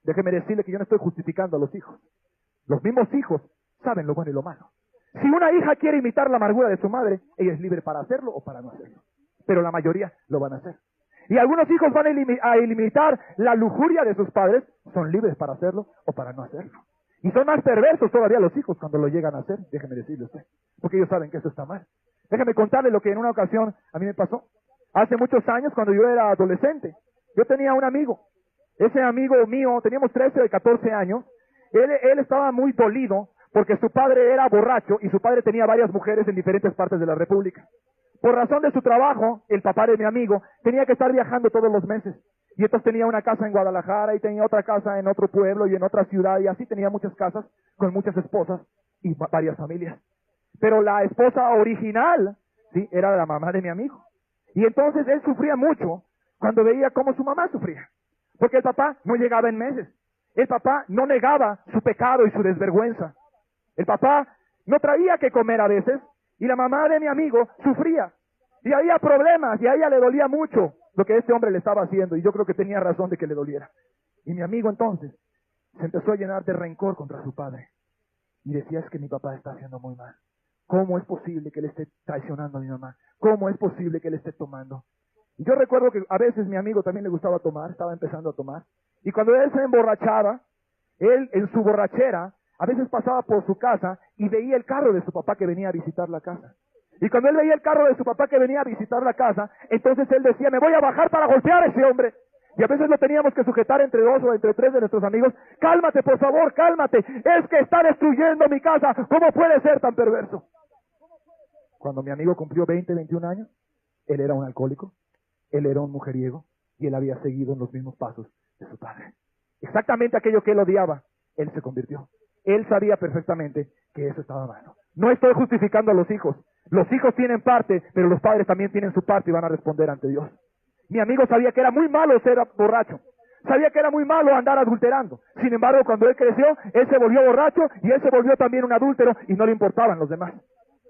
A: Déjeme decirle que yo no estoy justificando a los hijos. Los mismos hijos saben lo bueno y lo malo. Si una hija quiere imitar la amargura de su madre, ella es libre para hacerlo o para no hacerlo. Pero la mayoría lo van a hacer. Y algunos hijos van a imitar la lujuria de sus padres, son libres para hacerlo o para no hacerlo. Y son más perversos todavía los hijos cuando lo llegan a hacer, déjeme decirle usted, porque ellos saben que eso está mal. Déjeme contarle lo que en una ocasión a mí me pasó. Hace muchos años, cuando yo era adolescente, yo tenía un amigo. Ese amigo mío, teníamos 13 o 14 años, él estaba muy dolido porque su padre era borracho y su padre tenía varias mujeres en diferentes partes de la República. Por razón de su trabajo, el papá de mi amigo tenía que estar viajando todos los meses. Y entonces tenía una casa en Guadalajara y tenía otra casa en otro pueblo y en otra ciudad y así tenía muchas casas con muchas esposas y varias familias. Pero la esposa original, sí, era la mamá de mi amigo. Y entonces él sufría mucho cuando veía cómo su mamá sufría. Porque el papá no llegaba en meses. El papá no negaba su pecado y su desvergüenza. El papá no traía que comer a veces y la mamá de mi amigo sufría. Y había problemas y a ella le dolía mucho lo que este hombre le estaba haciendo y yo creo que tenía razón de que le doliera. Y mi amigo entonces se empezó a llenar de rencor contra su padre y decía, es que mi papá está haciendo muy mal. ¿Cómo es posible que él esté traicionando a mi mamá? ¿Cómo es posible que él esté tomando? Y yo recuerdo que a veces mi amigo también le gustaba tomar, estaba empezando a tomar. Y cuando él se emborrachaba, él en su borrachera, a veces pasaba por su casa y veía el carro de su papá que venía a visitar la casa. Y cuando él veía el carro de su papá que venía a visitar la casa, entonces él decía, me voy a bajar para golpear a ese hombre. Y a veces lo teníamos que sujetar entre 2 o entre 3 de nuestros amigos. Cálmate, por favor, cálmate. Es que está destruyendo mi casa. ¿Cómo puede ser tan perverso? Cuando mi amigo cumplió 20, 21 años, él era un alcohólico, él era un mujeriego y él había seguido en los mismos pasos de su padre. Exactamente aquello que él odiaba, él se convirtió. Él sabía perfectamente que eso estaba mal. No estoy justificando a los hijos. Los hijos tienen parte, pero los padres también tienen su parte y van a responder ante Dios. Mi amigo sabía que era muy malo ser borracho. Sabía que era muy malo andar adulterando. Sin embargo, cuando él creció, él se volvió borracho y él se volvió también un adúltero y no le importaban los demás.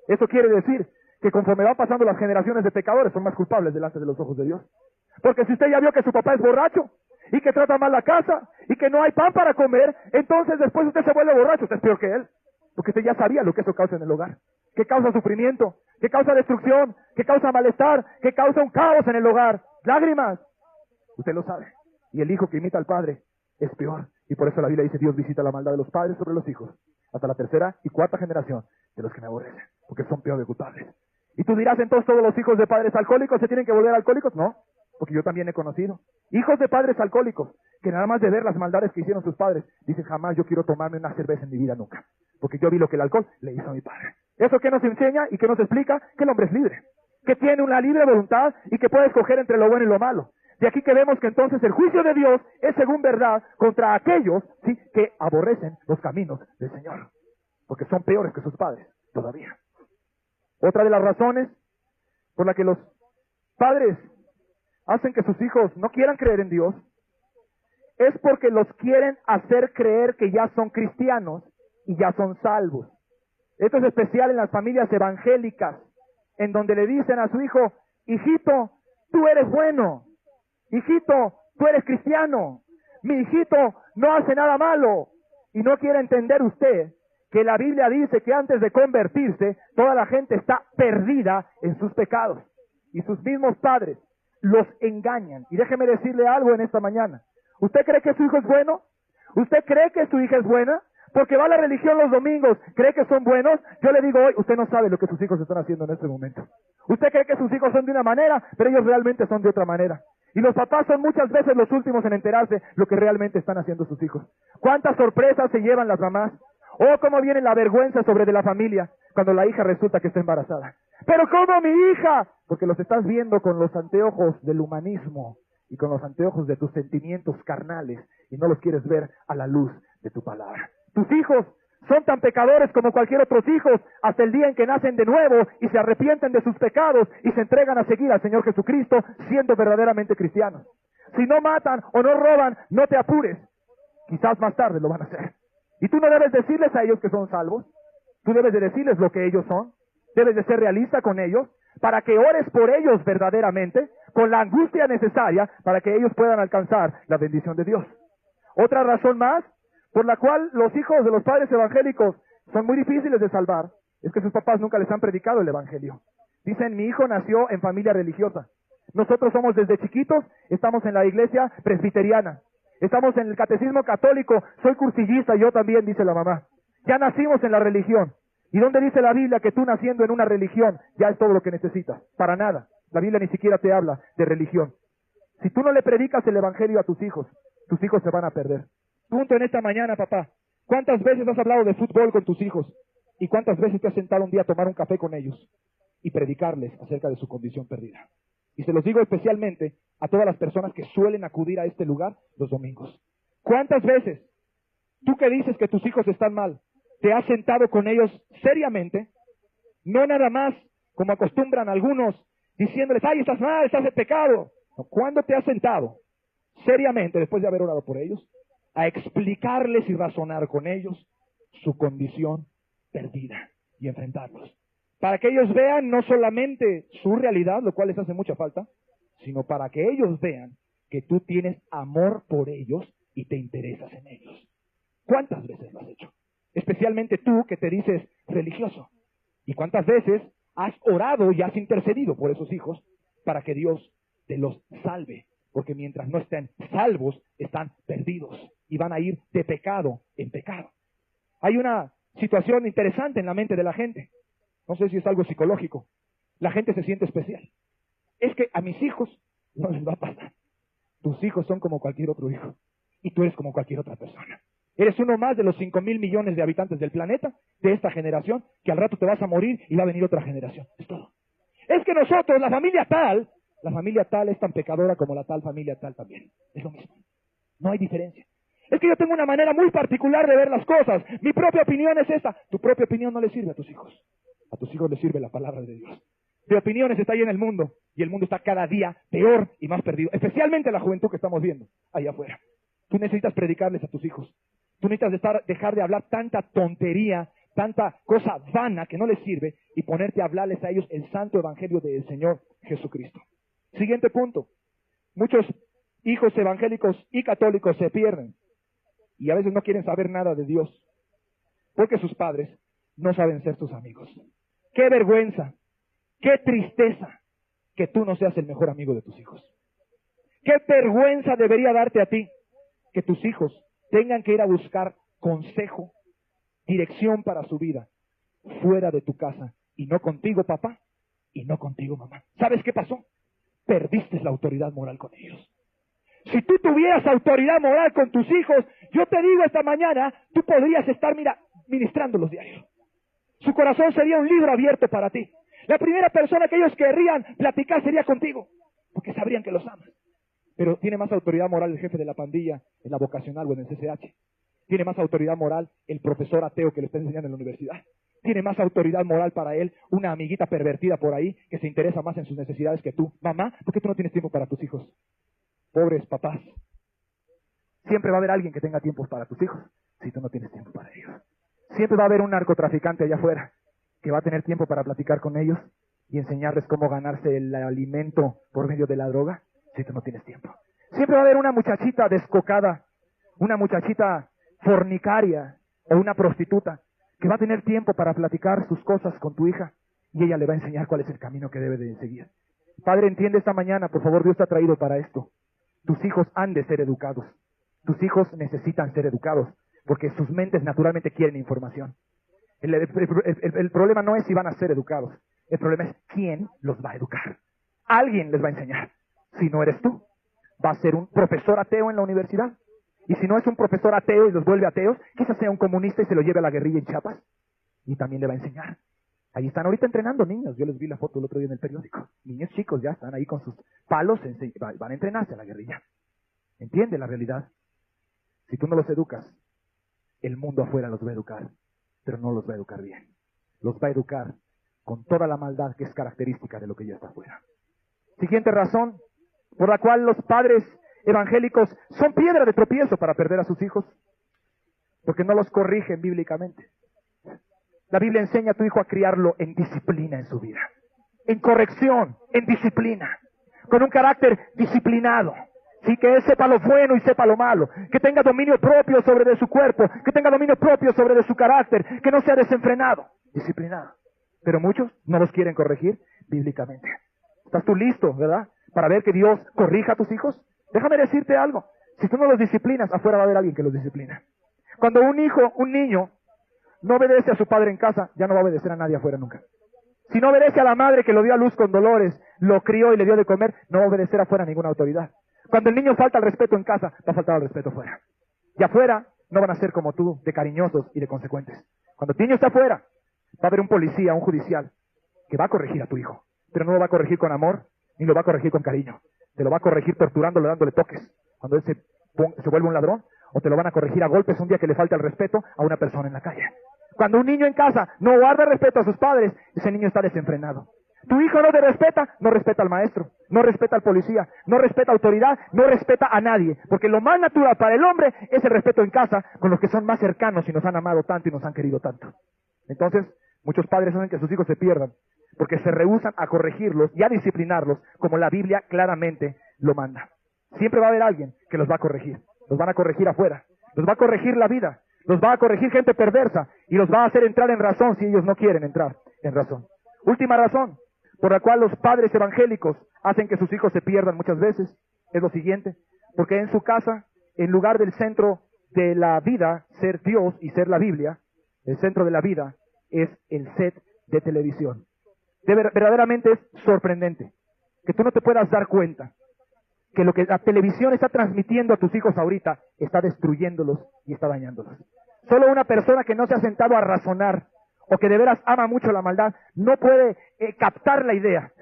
A: Eso quiere decir que conforme van pasando las generaciones de pecadores, son más culpables delante de los ojos de Dios. Porque si usted ya vio que su papá es borracho y que trata mal la casa y que no hay pan para comer, entonces después usted se vuelve borracho. Usted es peor que él. Porque usted ya sabía lo que eso causa en el hogar. Que causa sufrimiento, que causa destrucción, que causa malestar, que causa un caos en el hogar. Lágrimas. Usted lo sabe. Y el hijo que imita al padre es peor. Y por eso la Biblia dice, Dios visita la maldad de los padres sobre los hijos, hasta la 3ª y 4ª generación de los que me aborrecen, porque son peor de culpables. Y tú dirás, entonces todos los hijos de padres alcohólicos se tienen que volver alcohólicos. No, porque yo también he conocido hijos de padres alcohólicos que nada más de ver las maldades que hicieron sus padres, dicen, jamás yo quiero tomarme una cerveza en mi vida nunca, porque yo vi lo que el alcohol le hizo a mi padre. ¿Eso qué nos enseña y qué nos explica? Que el hombre es libre, que tiene una libre voluntad y que puede escoger entre lo bueno y lo malo. De aquí que vemos que entonces el juicio de Dios es según verdad contra aquellos, ¿sí?, que aborrecen los caminos del Señor, porque son peores que sus padres todavía. Otra de las razones por la que los padres hacen que sus hijos no quieran creer en Dios es porque los quieren hacer creer que ya son cristianos y ya son salvos. Esto es especial en las familias evangélicas, en donde le dicen a su hijo, hijito, tú eres bueno, hijito, tú eres cristiano, mi hijito no hace nada malo. Y no quiere entender usted que la Biblia dice que antes de convertirse, toda la gente está perdida en sus pecados. Y sus mismos padres los engañan. Y déjeme decirle algo en esta mañana. ¿Usted cree que su hijo es bueno? ¿Usted cree que su hija es buena? Porque va a la religión los domingos, ¿cree que son buenos? Yo le digo hoy, usted no sabe lo que sus hijos están haciendo en este momento. Usted cree que sus hijos son de una manera, pero ellos realmente son de otra manera. Y los papás son muchas veces los últimos en enterarse lo que realmente están haciendo sus hijos. ¿Cuántas sorpresas se llevan las mamás? Oh, cómo viene la vergüenza sobre de la familia cuando la hija resulta que está embarazada. ¿Pero cómo mi hija? Porque los estás viendo con los anteojos del humanismo y con los anteojos de tus sentimientos carnales y no los quieres ver a la luz de tu palabra. Tus hijos son tan pecadores como cualquier otros hijos hasta el día en que nacen de nuevo y se arrepienten de sus pecados y se entregan a seguir al Señor Jesucristo siendo verdaderamente cristianos. Si no matan o no roban, no te apures. Quizás más tarde lo van a hacer. Y tú no debes decirles a ellos que son salvos. Tú debes de decirles lo que ellos son. Debes de ser realista con ellos para que ores por ellos verdaderamente con la angustia necesaria para que ellos puedan alcanzar la bendición de Dios. Otra razón más por la cual los hijos de los padres evangélicos son muy difíciles de salvar, es que sus papás nunca les han predicado el evangelio. Dicen, mi hijo nació en familia religiosa. Nosotros somos desde chiquitos, estamos en la iglesia presbiteriana. Estamos en el catecismo católico, soy cursillista, yo también, dice la mamá. Ya nacimos en la religión. ¿Y dónde dice la Biblia que tú naciendo en una religión ya es todo lo que necesitas? Para nada. La Biblia ni siquiera te habla de religión. Si tú no le predicas el evangelio a tus hijos se van a perder. Punto en esta mañana, papá. ¿Cuántas veces has hablado de fútbol con tus hijos? ¿Y cuántas veces te has sentado un día a tomar un café con ellos y predicarles acerca de su condición perdida? Y se los digo especialmente a todas las personas que suelen acudir a este lugar los domingos. ¿Cuántas veces tú que dices que tus hijos están mal, te has sentado con ellos seriamente? No nada más como acostumbran algunos diciéndoles, ay, estás mal, estás en pecado. No, ¿cuándo te has sentado seriamente, después de haber orado por ellos, a explicarles y razonar con ellos su condición perdida y enfrentarlos? Para que ellos vean no solamente su realidad, lo cual les hace mucha falta, sino para que ellos vean que tú tienes amor por ellos y te interesas en ellos. ¿Cuántas veces lo has hecho? Especialmente tú que te dices religioso. ¿Y cuántas veces has orado y has intercedido por esos hijos para que Dios te los salve? Porque mientras no estén salvos, están perdidos y van a ir de pecado en pecado. Hay una situación interesante en la mente de la gente. No sé si es algo psicológico. La gente se siente especial. Es que a mis hijos no les va a pasar. Tus hijos son como cualquier otro hijo. Y tú eres como cualquier otra persona. Eres uno más de los 5,000 millones de habitantes del planeta, de esta generación, que al rato te vas a morir y va a venir otra generación. Es todo. Es que nosotros, la familia tal es tan pecadora como la tal familia tal también. Es lo mismo. No hay diferencia. Es que yo tengo una manera muy particular de ver las cosas. Mi propia opinión es esta. Tu propia opinión no le sirve a tus hijos. A tus hijos les sirve la palabra de Dios. De opiniones está ahí en el mundo. Y el mundo está cada día peor y más perdido. Especialmente la juventud que estamos viendo allá afuera. Tú necesitas predicarles a tus hijos. Tú necesitas dejar de hablar tanta tontería, tanta cosa vana que no les sirve y ponerte a hablarles a ellos el santo evangelio del Señor Jesucristo. Siguiente punto. Muchos hijos evangélicos y católicos se pierden y a veces no quieren saber nada de Dios porque sus padres no saben ser tus amigos. ¡Qué vergüenza! ¡Qué tristeza que tú no seas el mejor amigo de tus hijos! ¡Qué vergüenza debería darte a ti que tus hijos tengan que ir a buscar consejo, dirección para su vida fuera de tu casa y no contigo, papá, y no contigo, mamá. ¿Sabes qué pasó? Perdiste la autoridad moral con ellos. Si tú tuvieras autoridad moral con tus hijos, yo te digo esta mañana, tú podrías estar, ministrando los diarios. Su corazón sería un libro abierto para ti. La primera persona que ellos querrían platicar sería contigo, porque sabrían que los amas. Pero tiene más autoridad moral el jefe de la pandilla en la vocacional o en el CCH. Tiene más autoridad moral el profesor ateo que le está enseñando en la universidad. Tiene más autoridad moral para él una amiguita pervertida por ahí que se interesa más en sus necesidades que tú. Mamá, ¿por qué tú no tienes tiempo para tus hijos? Pobres papás. Siempre va a haber alguien que tenga tiempo para tus hijos si tú no tienes tiempo para ellos. Siempre va a haber un narcotraficante allá afuera que va a tener tiempo para platicar con ellos y enseñarles cómo ganarse el alimento por medio de la droga si tú no tienes tiempo. Siempre va a haber una muchachita descocada, una muchachita fornicaria o una prostituta que va a tener tiempo para platicar sus cosas con tu hija y ella le va a enseñar cuál es el camino que debe de seguir. Padre, entiende esta mañana, por favor, Dios te ha traído para esto. Tus hijos han de ser educados. Tus hijos necesitan ser educados porque sus mentes naturalmente quieren información. El problema no es si van a ser educados. El problema es quién los va a educar. Alguien les va a enseñar. Si no eres tú, va a ser un profesor ateo en la universidad. Y si no es un profesor ateo y los vuelve ateos, quizás sea un comunista y se lo lleve a la guerrilla en Chiapas. Y también le va a enseñar. Ahí están ahorita entrenando niños. Yo les vi la foto el otro día en el periódico. Niños chicos ya están ahí con sus palos, van a entrenarse a la guerrilla. ¿Entiende la realidad? Si tú no los educas, el mundo afuera los va a educar, pero no los va a educar bien. Los va a educar con toda la maldad que es característica de lo que ya está afuera. Siguiente razón por la cual los padres evangélicos son piedra de tropiezo para perder a sus hijos, porque no los corrigen bíblicamente. La Biblia enseña a tu hijo a criarlo en disciplina en su vida, en corrección, en disciplina, con un carácter disciplinado. Sí, que él sepa lo bueno y sepa lo malo, que tenga dominio propio sobre de su cuerpo, que tenga dominio propio sobre de su carácter, que no sea desenfrenado, disciplinado. Pero muchos no los quieren corregir bíblicamente. ¿Estás tú listo, verdad? Para ver que Dios corrija a tus hijos. Déjame decirte algo. Si tú no los disciplinas, afuera va a haber alguien que los disciplina. Cuando un niño, no obedece a su padre en casa, ya no va a obedecer a nadie afuera nunca. Si no obedece a la madre que lo dio a luz con dolores, lo crió y le dio de comer, no va a obedecer afuera a ninguna autoridad. Cuando el niño falta al respeto en casa, va a faltar al respeto afuera. Y afuera no van a ser como tú, de cariñosos y de consecuentes. Cuando el niño está afuera, va a haber un policía, un judicial, que va a corregir a tu hijo. Pero no lo va a corregir con amor, ni lo va a corregir con cariño. Te lo va a corregir torturándolo, dándole toques. Cuando él se vuelve un ladrón, o te lo van a corregir a golpes un día que le falta el respeto a una persona en la calle. Cuando un niño en casa no guarda respeto a sus padres, ese niño está desenfrenado. Tu hijo no te respeta, no respeta al maestro, no respeta al policía, no respeta a autoridad, no respeta a nadie. Porque lo más natural para el hombre es el respeto en casa con los que son más cercanos y nos han amado tanto y nos han querido tanto. Entonces, muchos padres hacen que sus hijos se pierdan porque se rehúsan a corregirlos y a disciplinarlos como la Biblia claramente lo manda. Siempre va a haber alguien que los va a corregir. Los van a corregir afuera. Los va a corregir la vida. Los va a corregir gente perversa y los va a hacer entrar en razón si ellos no quieren entrar en razón. Última razón por la cual los padres evangélicos hacen que sus hijos se pierdan muchas veces es lo siguiente. Porque en su casa, en lugar del centro de la vida ser Dios y ser la Biblia, el centro de la vida es el set de televisión. Verdaderamente es sorprendente que tú no te puedas dar cuenta que lo que la televisión está transmitiendo a tus hijos ahorita está destruyéndolos y está dañándolos. Solo una persona que no se ha sentado a razonar o que de veras ama mucho la maldad no puede captar la idea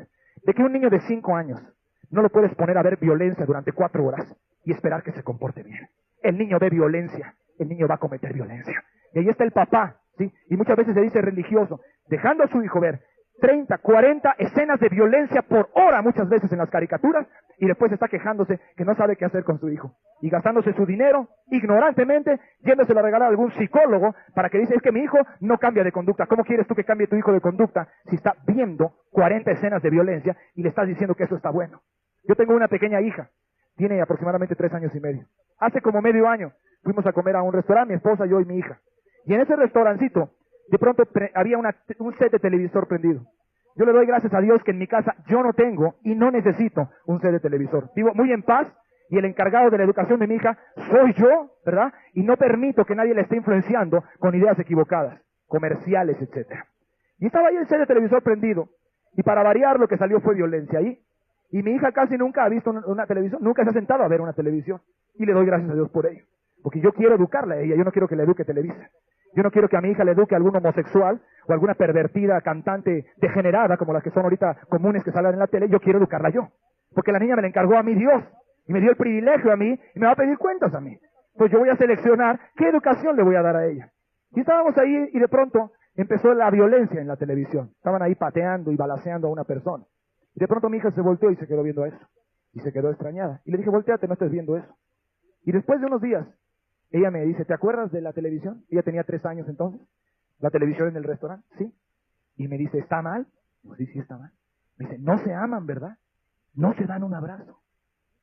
A: de que un niño de 5 años no lo puedes poner a ver violencia durante 4 horas y esperar que se comporte bien. El niño ve violencia, el niño va a cometer violencia. Y ahí está el papá, ¿sí? Y muchas veces se dice religioso, dejando a su hijo ver 30, 40 escenas de violencia por hora muchas veces en las caricaturas y después está quejándose que no sabe qué hacer con su hijo y gastándose su dinero ignorantemente, yéndoselo a regalar a algún psicólogo para que dice, es que mi hijo no cambia de conducta. ¿Cómo quieres tú que cambie tu hijo de conducta si está viendo 40 escenas de violencia y le estás diciendo que eso está bueno? Yo tengo una pequeña hija, tiene aproximadamente 3 años y medio. Hace como medio año fuimos a comer a un restaurante, mi esposa, yo y mi hija. Y en ese restaurancito de pronto había un set de televisor prendido. Yo le doy gracias a Dios que en mi casa yo no tengo y no necesito un set de televisor. Vivo muy en paz y el encargado de la educación de mi hija soy yo, ¿verdad? Y no permito que nadie le esté influenciando con ideas equivocadas, comerciales, etcétera. Y estaba ahí el set de televisor prendido Y para variar, lo que salió fue violencia ahí. Y mi hija casi nunca ha visto una televisión, nunca se ha sentado a ver una televisión. Y le doy gracias a Dios por ello. Porque yo quiero educarla a ella, yo no quiero que le eduque Televisa. Yo no quiero que a mi hija le eduque a algún homosexual o alguna pervertida cantante degenerada como las que son ahorita comunes que salen en la tele. Yo quiero educarla yo. Porque la niña me la encargó a mí Dios. Y me dio el privilegio a mí y me va a pedir cuentas a mí. Entonces yo voy a seleccionar qué educación le voy a dar a ella. Y estábamos ahí y de pronto empezó la violencia en la televisión. Estaban ahí pateando y balaceando a una persona. Y de pronto mi hija se volteó y se quedó viendo eso. Y se quedó extrañada. Y le dije, volteate, no estés viendo eso. Y después de unos días, ella me dice, ¿te acuerdas de la televisión? Ella tenía 3 años entonces. La televisión en el restaurante, sí. Y me dice, ¿está mal? Digo, sí, sí está mal. Me dice, no se aman, ¿verdad? No se dan un abrazo.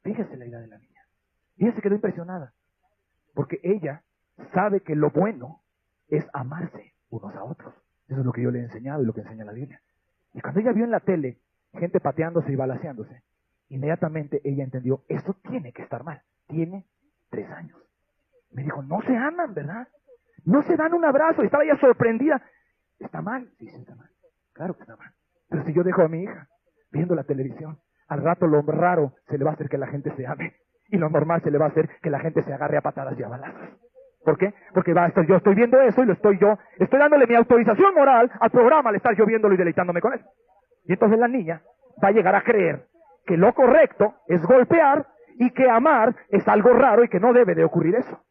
A: Fíjese la idea de la niña. Y ella se quedó impresionada. Porque ella sabe que lo bueno es amarse unos a otros. Eso es lo que yo le he enseñado y lo que enseña la Biblia. Y cuando ella vio en la tele gente pateándose y balaceándose, inmediatamente ella entendió, eso tiene que estar mal. Tiene 3 años. Me dijo, no se aman, ¿verdad? No se dan un abrazo. Y estaba ella sorprendida. ¿Está mal? Sí, sí está mal. Claro que está mal. Pero si yo dejo a mi hija viendo la televisión, al rato lo raro se le va a hacer que la gente se ame. Y lo normal se le va a hacer que la gente se agarre a patadas y a balazos. ¿Por qué? Porque yo estoy viendo eso y estoy dándole mi autorización moral al programa al estar yo viéndolo y deleitándome con él. Y entonces la niña va a llegar a creer que lo correcto es golpear y que amar es algo raro y que no debe de ocurrir eso.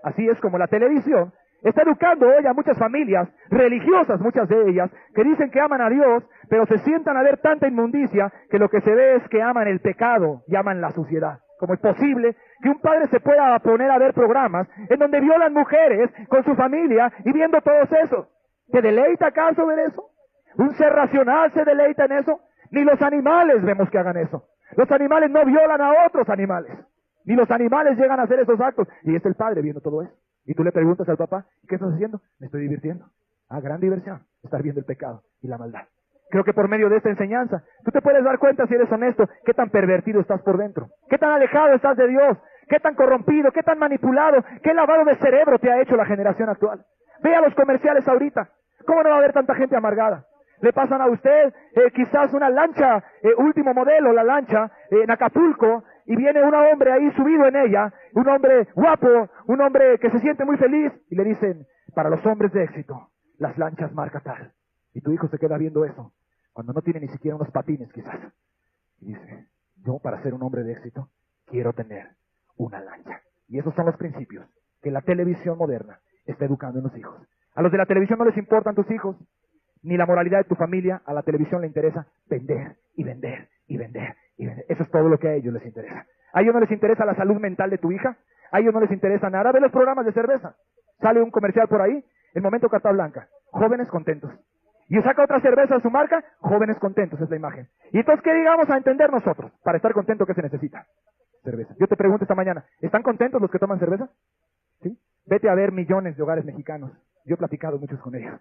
A: Así es como la televisión está educando hoy a muchas familias religiosas, muchas de ellas, que dicen que aman a Dios, pero se sientan a ver tanta inmundicia que lo que se ve es que aman el pecado y aman la suciedad. ¿Cómo es posible que un padre se pueda poner a ver programas en donde violan mujeres con su familia y viendo todos eso? ¿Te deleita acaso ver eso? ¿Un ser racional se deleita en eso? Ni los animales vemos que hagan eso. Los animales no violan a otros animales. Ni los animales llegan a hacer esos actos. Y es el padre viendo todo eso. Y tú le preguntas al papá, ¿qué estás haciendo? Me estoy divirtiendo. Ah, gran diversión. Estar viendo el pecado y la maldad. Creo que por medio de esta enseñanza, tú te puedes dar cuenta, si eres honesto, qué tan pervertido estás por dentro. Qué tan alejado estás de Dios. Qué tan corrompido, qué tan manipulado, qué lavado de cerebro te ha hecho la generación actual. Vea los comerciales ahorita. ¿Cómo no va a haber tanta gente amargada? Le pasan a usted quizás una lancha, último modelo, la lancha en Acapulco, y viene un hombre ahí subido en ella, un hombre guapo, un hombre que se siente muy feliz, y le dicen, para los hombres de éxito, las lanchas marca tal. Y tu hijo se queda viendo eso, cuando no tiene ni siquiera unos patines quizás. Y dice, yo para ser un hombre de éxito, quiero tener una lancha. Y esos son los principios que la televisión moderna está educando en los hijos. A los de la televisión no les importan tus hijos, ni la moralidad de tu familia. A la televisión le interesa vender y vender y vender y vender. Eso es todo lo que a ellos les interesa. A ellos no les interesa la salud mental de tu hija, a ellos no les interesa nada. Ve los programas de cerveza. Sale un comercial por ahí, el momento carta blanca, jóvenes contentos. Y saca otra cerveza a su marca, jóvenes contentos, es la imagen. Y entonces, ¿qué digamos a entender nosotros? Para estar contento, ¿qué se necesita? Cerveza. Yo te pregunto esta mañana, ¿están contentos los que toman cerveza? ¿Sí? Vete a ver millones de hogares mexicanos. Yo he platicado muchos con ellos.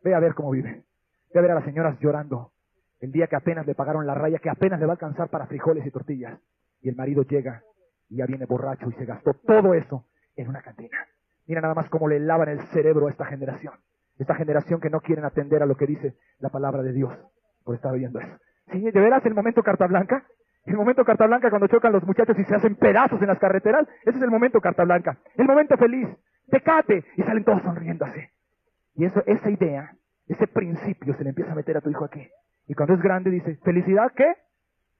A: Ve a ver cómo viven. Ve a ver a las señoras llorando el día que apenas le pagaron la raya, que apenas le va a alcanzar para frijoles y tortillas. Y el marido llega y ya viene borracho y se gastó todo eso en una cantina. Mira nada más cómo le lavan el cerebro a esta generación. Esta generación que no quieren atender a lo que dice la palabra de Dios por estar oyendo eso. Sí, de veras el momento carta blanca. El momento carta blanca cuando chocan los muchachos y se hacen pedazos en las carreteras. Ese es el momento carta blanca. El momento feliz. Tecate. Y salen todos sonriéndose. Y eso, esa idea, ese principio se le empieza a meter a tu hijo aquí. Y cuando es grande dice, ¿felicidad qué?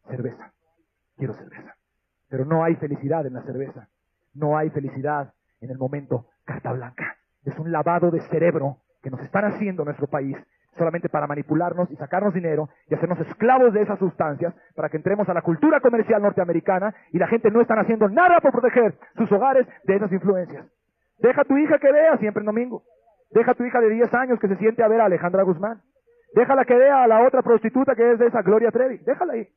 A: Cerveza. Quiero cerveza. Pero no hay felicidad en la cerveza. No hay felicidad en el momento carta blanca. Es un lavado de cerebro que nos están haciendo en nuestro país solamente para manipularnos y sacarnos dinero y hacernos esclavos de esas sustancias para que entremos a la cultura comercial norteamericana y la gente no están haciendo nada por proteger sus hogares de esas influencias. Deja a tu hija que vea siempre en domingo. Deja a tu hija de 10 años que se siente a ver a Alejandra Guzmán. Déjala que vea a la otra prostituta que es de esa Gloria Trevi. Déjala ahí.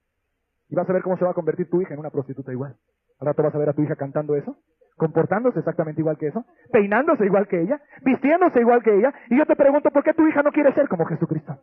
A: Y vas a ver cómo se va a convertir tu hija en una prostituta igual. Al rato vas a ver a tu hija cantando eso, comportándose exactamente igual que eso, peinándose igual que ella, vistiéndose igual que ella. Y yo te pregunto, ¿por qué tu hija no quiere ser como Jesucristo?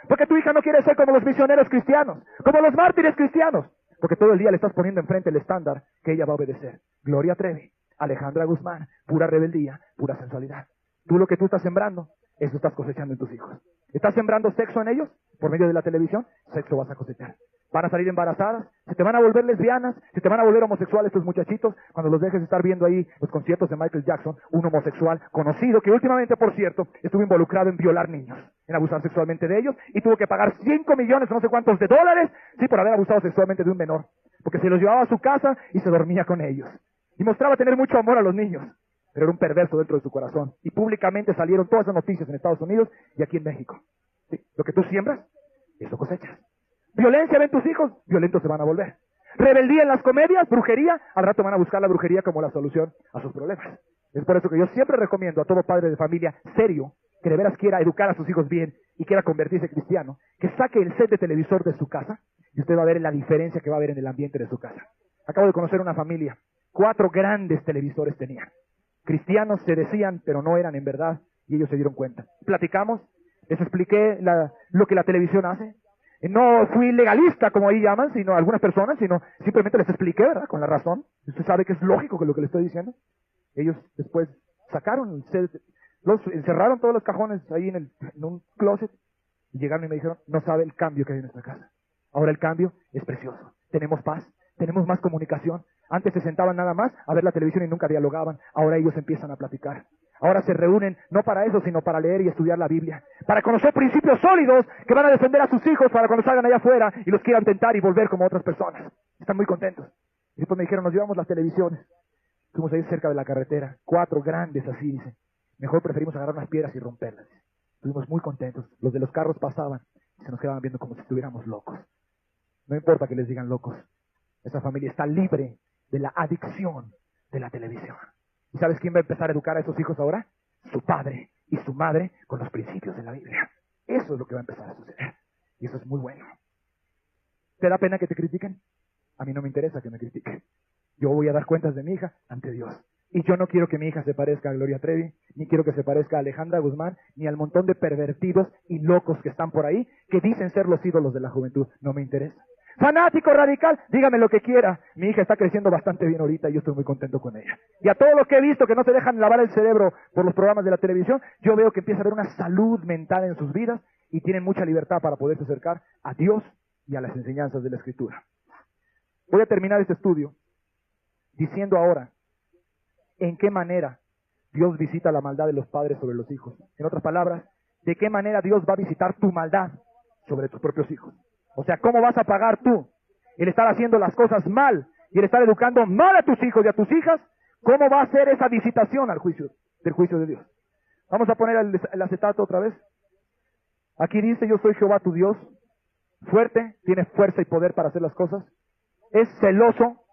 A: ¿Por qué tu hija no quiere ser como los misioneros cristianos? Como los mártires cristianos. Porque todo el día le estás poniendo enfrente el estándar que ella va a obedecer. Gloria Trevi, Alejandra Guzmán, pura rebeldía, pura sensualidad. Tú lo que tú estás sembrando Eso estás cosechando en tus hijos. ¿Estás sembrando sexo en ellos? Por medio de la televisión, sexo vas a cosechar. Van a salir embarazadas, se te van a volver lesbianas, se te van a volver homosexuales tus muchachitos, cuando los dejes estar viendo ahí los conciertos de Michael Jackson, un homosexual conocido que últimamente, por cierto, estuvo involucrado en violar niños, en abusar sexualmente de ellos, y tuvo que pagar 5 millones, no sé cuántos de dólares, sí, por haber abusado sexualmente de un menor, porque se los llevaba a su casa y se dormía con ellos. Y mostraba tener mucho amor a los niños, pero era un perverso dentro de su corazón. Y públicamente salieron todas esas noticias en Estados Unidos y aquí en México. ¿Sí? Lo que tú siembras, eso cosechas. Violencia ven tus hijos, violentos se van a volver. Rebeldía en las comedias, brujería, al rato van a buscar la brujería como la solución a sus problemas. Es por eso que yo siempre recomiendo a todo padre de familia serio, que de veras quiera educar a sus hijos bien y quiera convertirse cristiano, que saque el set de televisor de su casa y usted va a ver la diferencia que va a haber en el ambiente de su casa. Acabo de conocer una familia, 4 grandes televisores tenían. Cristianos se decían, pero no eran en verdad, y ellos se dieron cuenta. Platicamos, les expliqué lo que la televisión hace. No fui legalista, como ahí llaman, sino algunas personas, sino simplemente les expliqué, ¿verdad? Con la razón. Usted sabe que es lógico que lo que le estoy diciendo. Ellos después sacaron, encerraron todos los cajones ahí en un closet, y llegaron y me dijeron, no sabe el cambio que hay en nuestra casa. Ahora el cambio es precioso. Tenemos paz, tenemos más comunicación. Antes se sentaban nada más a ver la televisión y nunca dialogaban. Ahora ellos empiezan a platicar. Ahora se reúnen no para eso, sino para leer y estudiar la Biblia. Para conocer principios sólidos que van a defender a sus hijos para cuando salgan allá afuera y los quieran tentar y volver como otras personas. Están muy contentos. Y después me dijeron, nos llevamos las televisiones. Fuimos ahí cerca de la carretera. 4 grandes así, dice. Mejor preferimos agarrar unas piedras y romperlas. Estuvimos muy contentos. Los de los carros pasaban y se nos quedaban viendo como si estuviéramos locos. No importa que les digan locos. Esa familia está libre de la adicción de la televisión. ¿Y sabes quién va a empezar a educar a esos hijos ahora? Su padre y su madre con los principios de la Biblia. Eso es lo que va a empezar a suceder. Y eso es muy bueno. ¿Te da pena que te critiquen? A mí no me interesa que me critiquen. Yo voy a dar cuentas de mi hija ante Dios. Y yo no quiero que mi hija se parezca a Gloria Trevi, ni quiero que se parezca a Alejandra Guzmán, ni al montón de pervertidos y locos que están por ahí, que dicen ser los ídolos de la juventud. No me interesa. Fanático radical, dígame lo que quiera. Mi hija está creciendo bastante bien ahorita y yo estoy muy contento con ella. Y a todos los que he visto que no se dejan lavar el cerebro por los programas de la televisión, yo veo que empieza a haber una salud mental en sus vidas y tienen mucha libertad para poderse acercar a Dios y a las enseñanzas de la Escritura. Voy a terminar este estudio diciendo ahora en qué manera Dios visita la maldad de los padres sobre los hijos. En otras palabras, de qué manera Dios va a visitar tu maldad sobre tus propios hijos. O sea, ¿cómo vas a pagar tú el estar haciendo las cosas mal y el estar educando mal a tus hijos y a tus hijas? ¿Cómo va a ser esa visitación al juicio, del juicio de Dios? Vamos a poner el acetato otra vez. Aquí dice, yo soy Jehová tu Dios, fuerte, tiene fuerza y poder para hacer las cosas. Es celoso,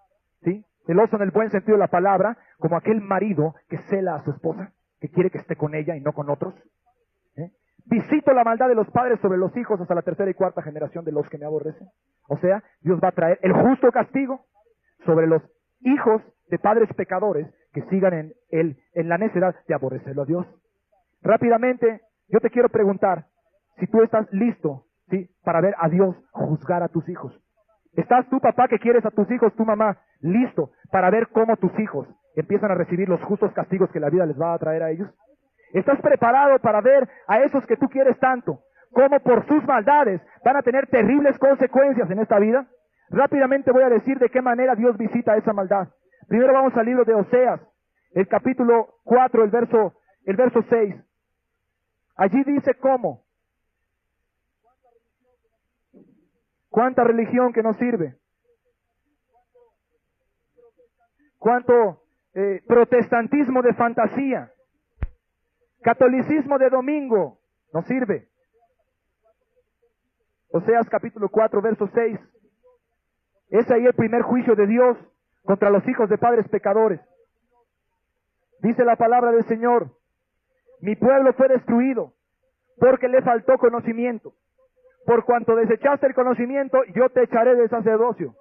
A: ¿sí? Celoso en el buen sentido de la palabra, como aquel marido que cela a su esposa, que quiere que esté con ella y no con otros. Visito la maldad de los padres sobre los hijos hasta la 3ª y 4ª generación de los que me aborrecen. O sea, Dios va a traer el justo castigo sobre los hijos de padres pecadores que sigan en la necedad de aborrecerlo a Dios. Rápidamente, yo te quiero preguntar si tú estás listo, ¿sí?, para ver a Dios juzgar a tus hijos. ¿Estás tú, papá, que quieres a tus hijos, tu mamá, listo para ver cómo tus hijos empiezan a recibir los justos castigos que la vida les va a traer a ellos? ¿Estás preparado para ver a esos que tú quieres tanto, cómo por sus maldades van a tener terribles consecuencias en esta vida? Rápidamente voy a decir de qué manera Dios visita esa maldad. Primero vamos al libro de Oseas, el capítulo 4, el verso 6. Allí dice cómo. ¿Cuánta religión que nos sirve? ¿Cuánto protestantismo de fantasía? Catolicismo de domingo nos sirve. Oseas capítulo 4, verso 6. Es ahí el primer juicio de Dios contra los hijos de padres pecadores. Dice la palabra del Señor: mi pueblo fue destruido porque le faltó conocimiento. Por cuanto desechaste el conocimiento, yo te echaré del sacerdocio.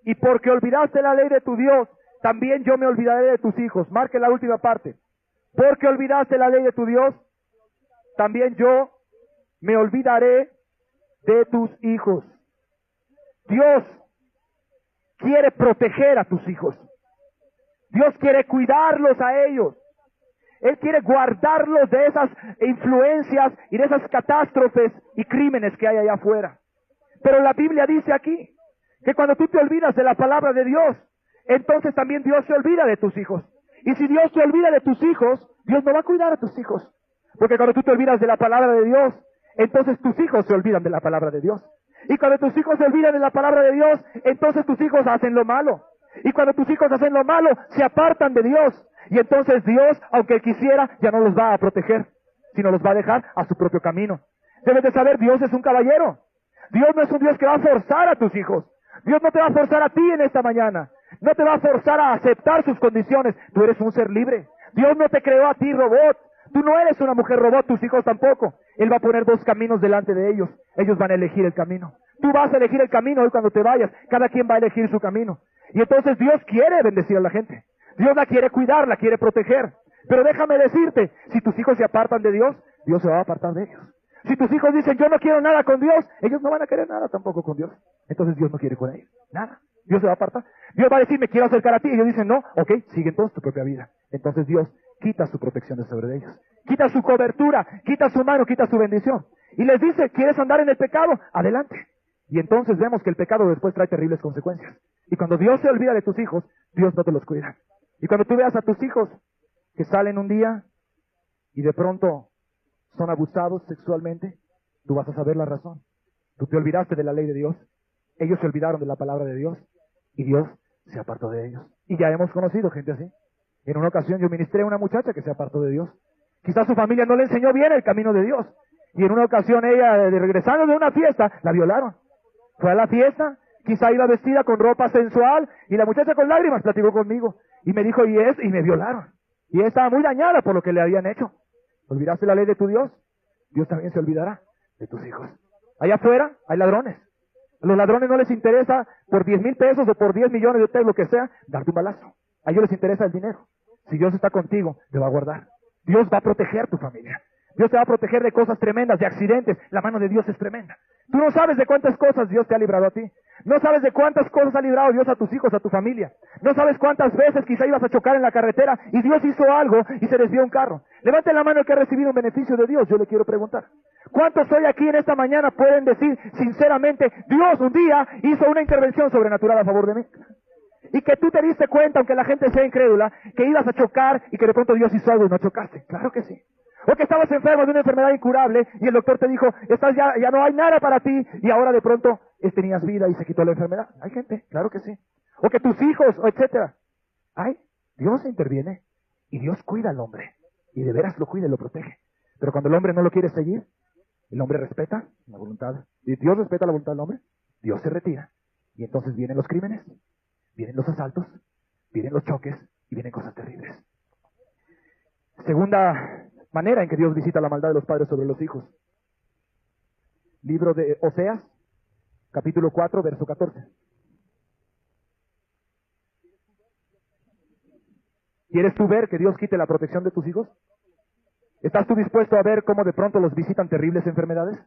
A: Y porque olvidaste la ley de tu Dios, también yo me olvidaré de tus hijos. Marque la última parte. Porque olvidaste la ley de tu Dios, también yo me olvidaré de tus hijos. Dios quiere proteger a tus hijos. Dios quiere cuidarlos a ellos. Él quiere guardarlos de esas influencias y de esas catástrofes y crímenes que hay allá afuera. Pero la Biblia dice aquí que cuando tú te olvidas de la palabra de Dios, entonces también Dios se olvida de tus hijos. Y si Dios se olvida de tus hijos, Dios no va a cuidar a tus hijos. Porque cuando tú te olvidas de la palabra de Dios, entonces tus hijos se olvidan de la palabra de Dios. Y cuando tus hijos se olvidan de la palabra de Dios, entonces tus hijos hacen lo malo. Y cuando tus hijos hacen lo malo, se apartan de Dios. Y entonces Dios, aunque Él quisiera, ya no los va a proteger, sino los va a dejar a su propio camino. Debes de saber, Dios es un caballero. Dios no es un Dios que va a forzar a tus hijos. Dios no te va a forzar a ti en esta mañana. No te va a forzar a aceptar sus condiciones. Tú eres un ser libre. Dios no te creó a ti robot. Tú no eres una mujer robot, tus hijos tampoco. Él va a poner dos caminos delante de ellos. Ellos van a elegir el camino. Tú vas a elegir el camino hoy cuando te vayas. Cada quien va a elegir su camino. Y entonces Dios quiere bendecir a la gente. Dios la quiere cuidar, la quiere proteger. Pero déjame decirte, si tus hijos se apartan de Dios, Dios se va a apartar de ellos. Si tus hijos dicen, yo no quiero nada con Dios, ellos no van a querer nada tampoco con Dios. Entonces Dios no quiere con ellos. Nada. Dios se va a apartar. Dios va a decir, me quiero acercar a ti. Y ellos dicen, no, ok, sigue entonces tu propia vida. Entonces Dios quita su protección de sobre ellos. Quita su cobertura, quita su mano, quita su bendición. Y les dice, ¿quieres andar en el pecado? Adelante. Y entonces vemos que el pecado después trae terribles consecuencias. Y cuando Dios se olvida de tus hijos, Dios no te los cuida. Y cuando tú veas a tus hijos que salen un día y de pronto son abusados sexualmente, tú vas a saber la razón. Tú te olvidaste de la ley de Dios. Ellos se olvidaron de la palabra de Dios. Y Dios se apartó de ellos. Y ya hemos conocido gente así. En una ocasión yo ministré a una muchacha que se apartó de Dios. Quizás su familia no le enseñó bien el camino de Dios. Y en una ocasión ella, regresando de una fiesta, la violaron. Fue a la fiesta, quizá iba vestida con ropa sensual, y la muchacha con lágrimas platicó conmigo. Y me dijo, y me violaron. Y ella estaba muy dañada por lo que le habían hecho. ¿Olvidaste la ley de tu Dios? Dios también se olvidará de tus hijos. Allá afuera hay ladrones. A los ladrones no les interesa por 10,000 pesos o por 10 millones de pesos, lo que sea, darte un balazo. A ellos les interesa el dinero. Si Dios está contigo, te va a guardar. Dios va a proteger tu familia. Dios te va a proteger de cosas tremendas, de accidentes. La mano de Dios es tremenda. Tú no sabes de cuántas cosas Dios te ha librado a ti. No sabes de cuántas cosas ha librado Dios a tus hijos, a tu familia. No sabes cuántas veces quizá ibas a chocar en la carretera y Dios hizo algo y se desvió un carro. Levante la mano el que ha recibido un beneficio de Dios. Yo le quiero preguntar. ¿Cuántos hoy aquí en esta mañana pueden decir sinceramente, Dios un día hizo una intervención sobrenatural a favor de mí? Y que tú te diste cuenta, aunque la gente sea incrédula, que ibas a chocar y que de pronto Dios hizo algo y no chocaste. Claro que sí. O que estabas enfermo de una enfermedad incurable y el doctor te dijo, ya no hay nada para ti, y ahora de pronto tenías vida y se quitó la enfermedad. Hay gente, claro que sí. O que tus hijos, o etcétera. Dios interviene y Dios cuida al hombre. Y de veras lo cuida y lo protege. Pero cuando el hombre no lo quiere seguir, el hombre respeta la voluntad. Y Dios respeta la voluntad del hombre, Dios se retira. Y entonces vienen los crímenes, vienen los asaltos, vienen los choques y vienen cosas terribles. Segunda manera en que Dios visita la maldad de los padres sobre los hijos. Libro de Oseas, capítulo 4, verso 14. ¿Quieres tú ver que Dios quite la protección de tus hijos? ¿Estás tú dispuesto a ver cómo de pronto los visitan terribles enfermedades?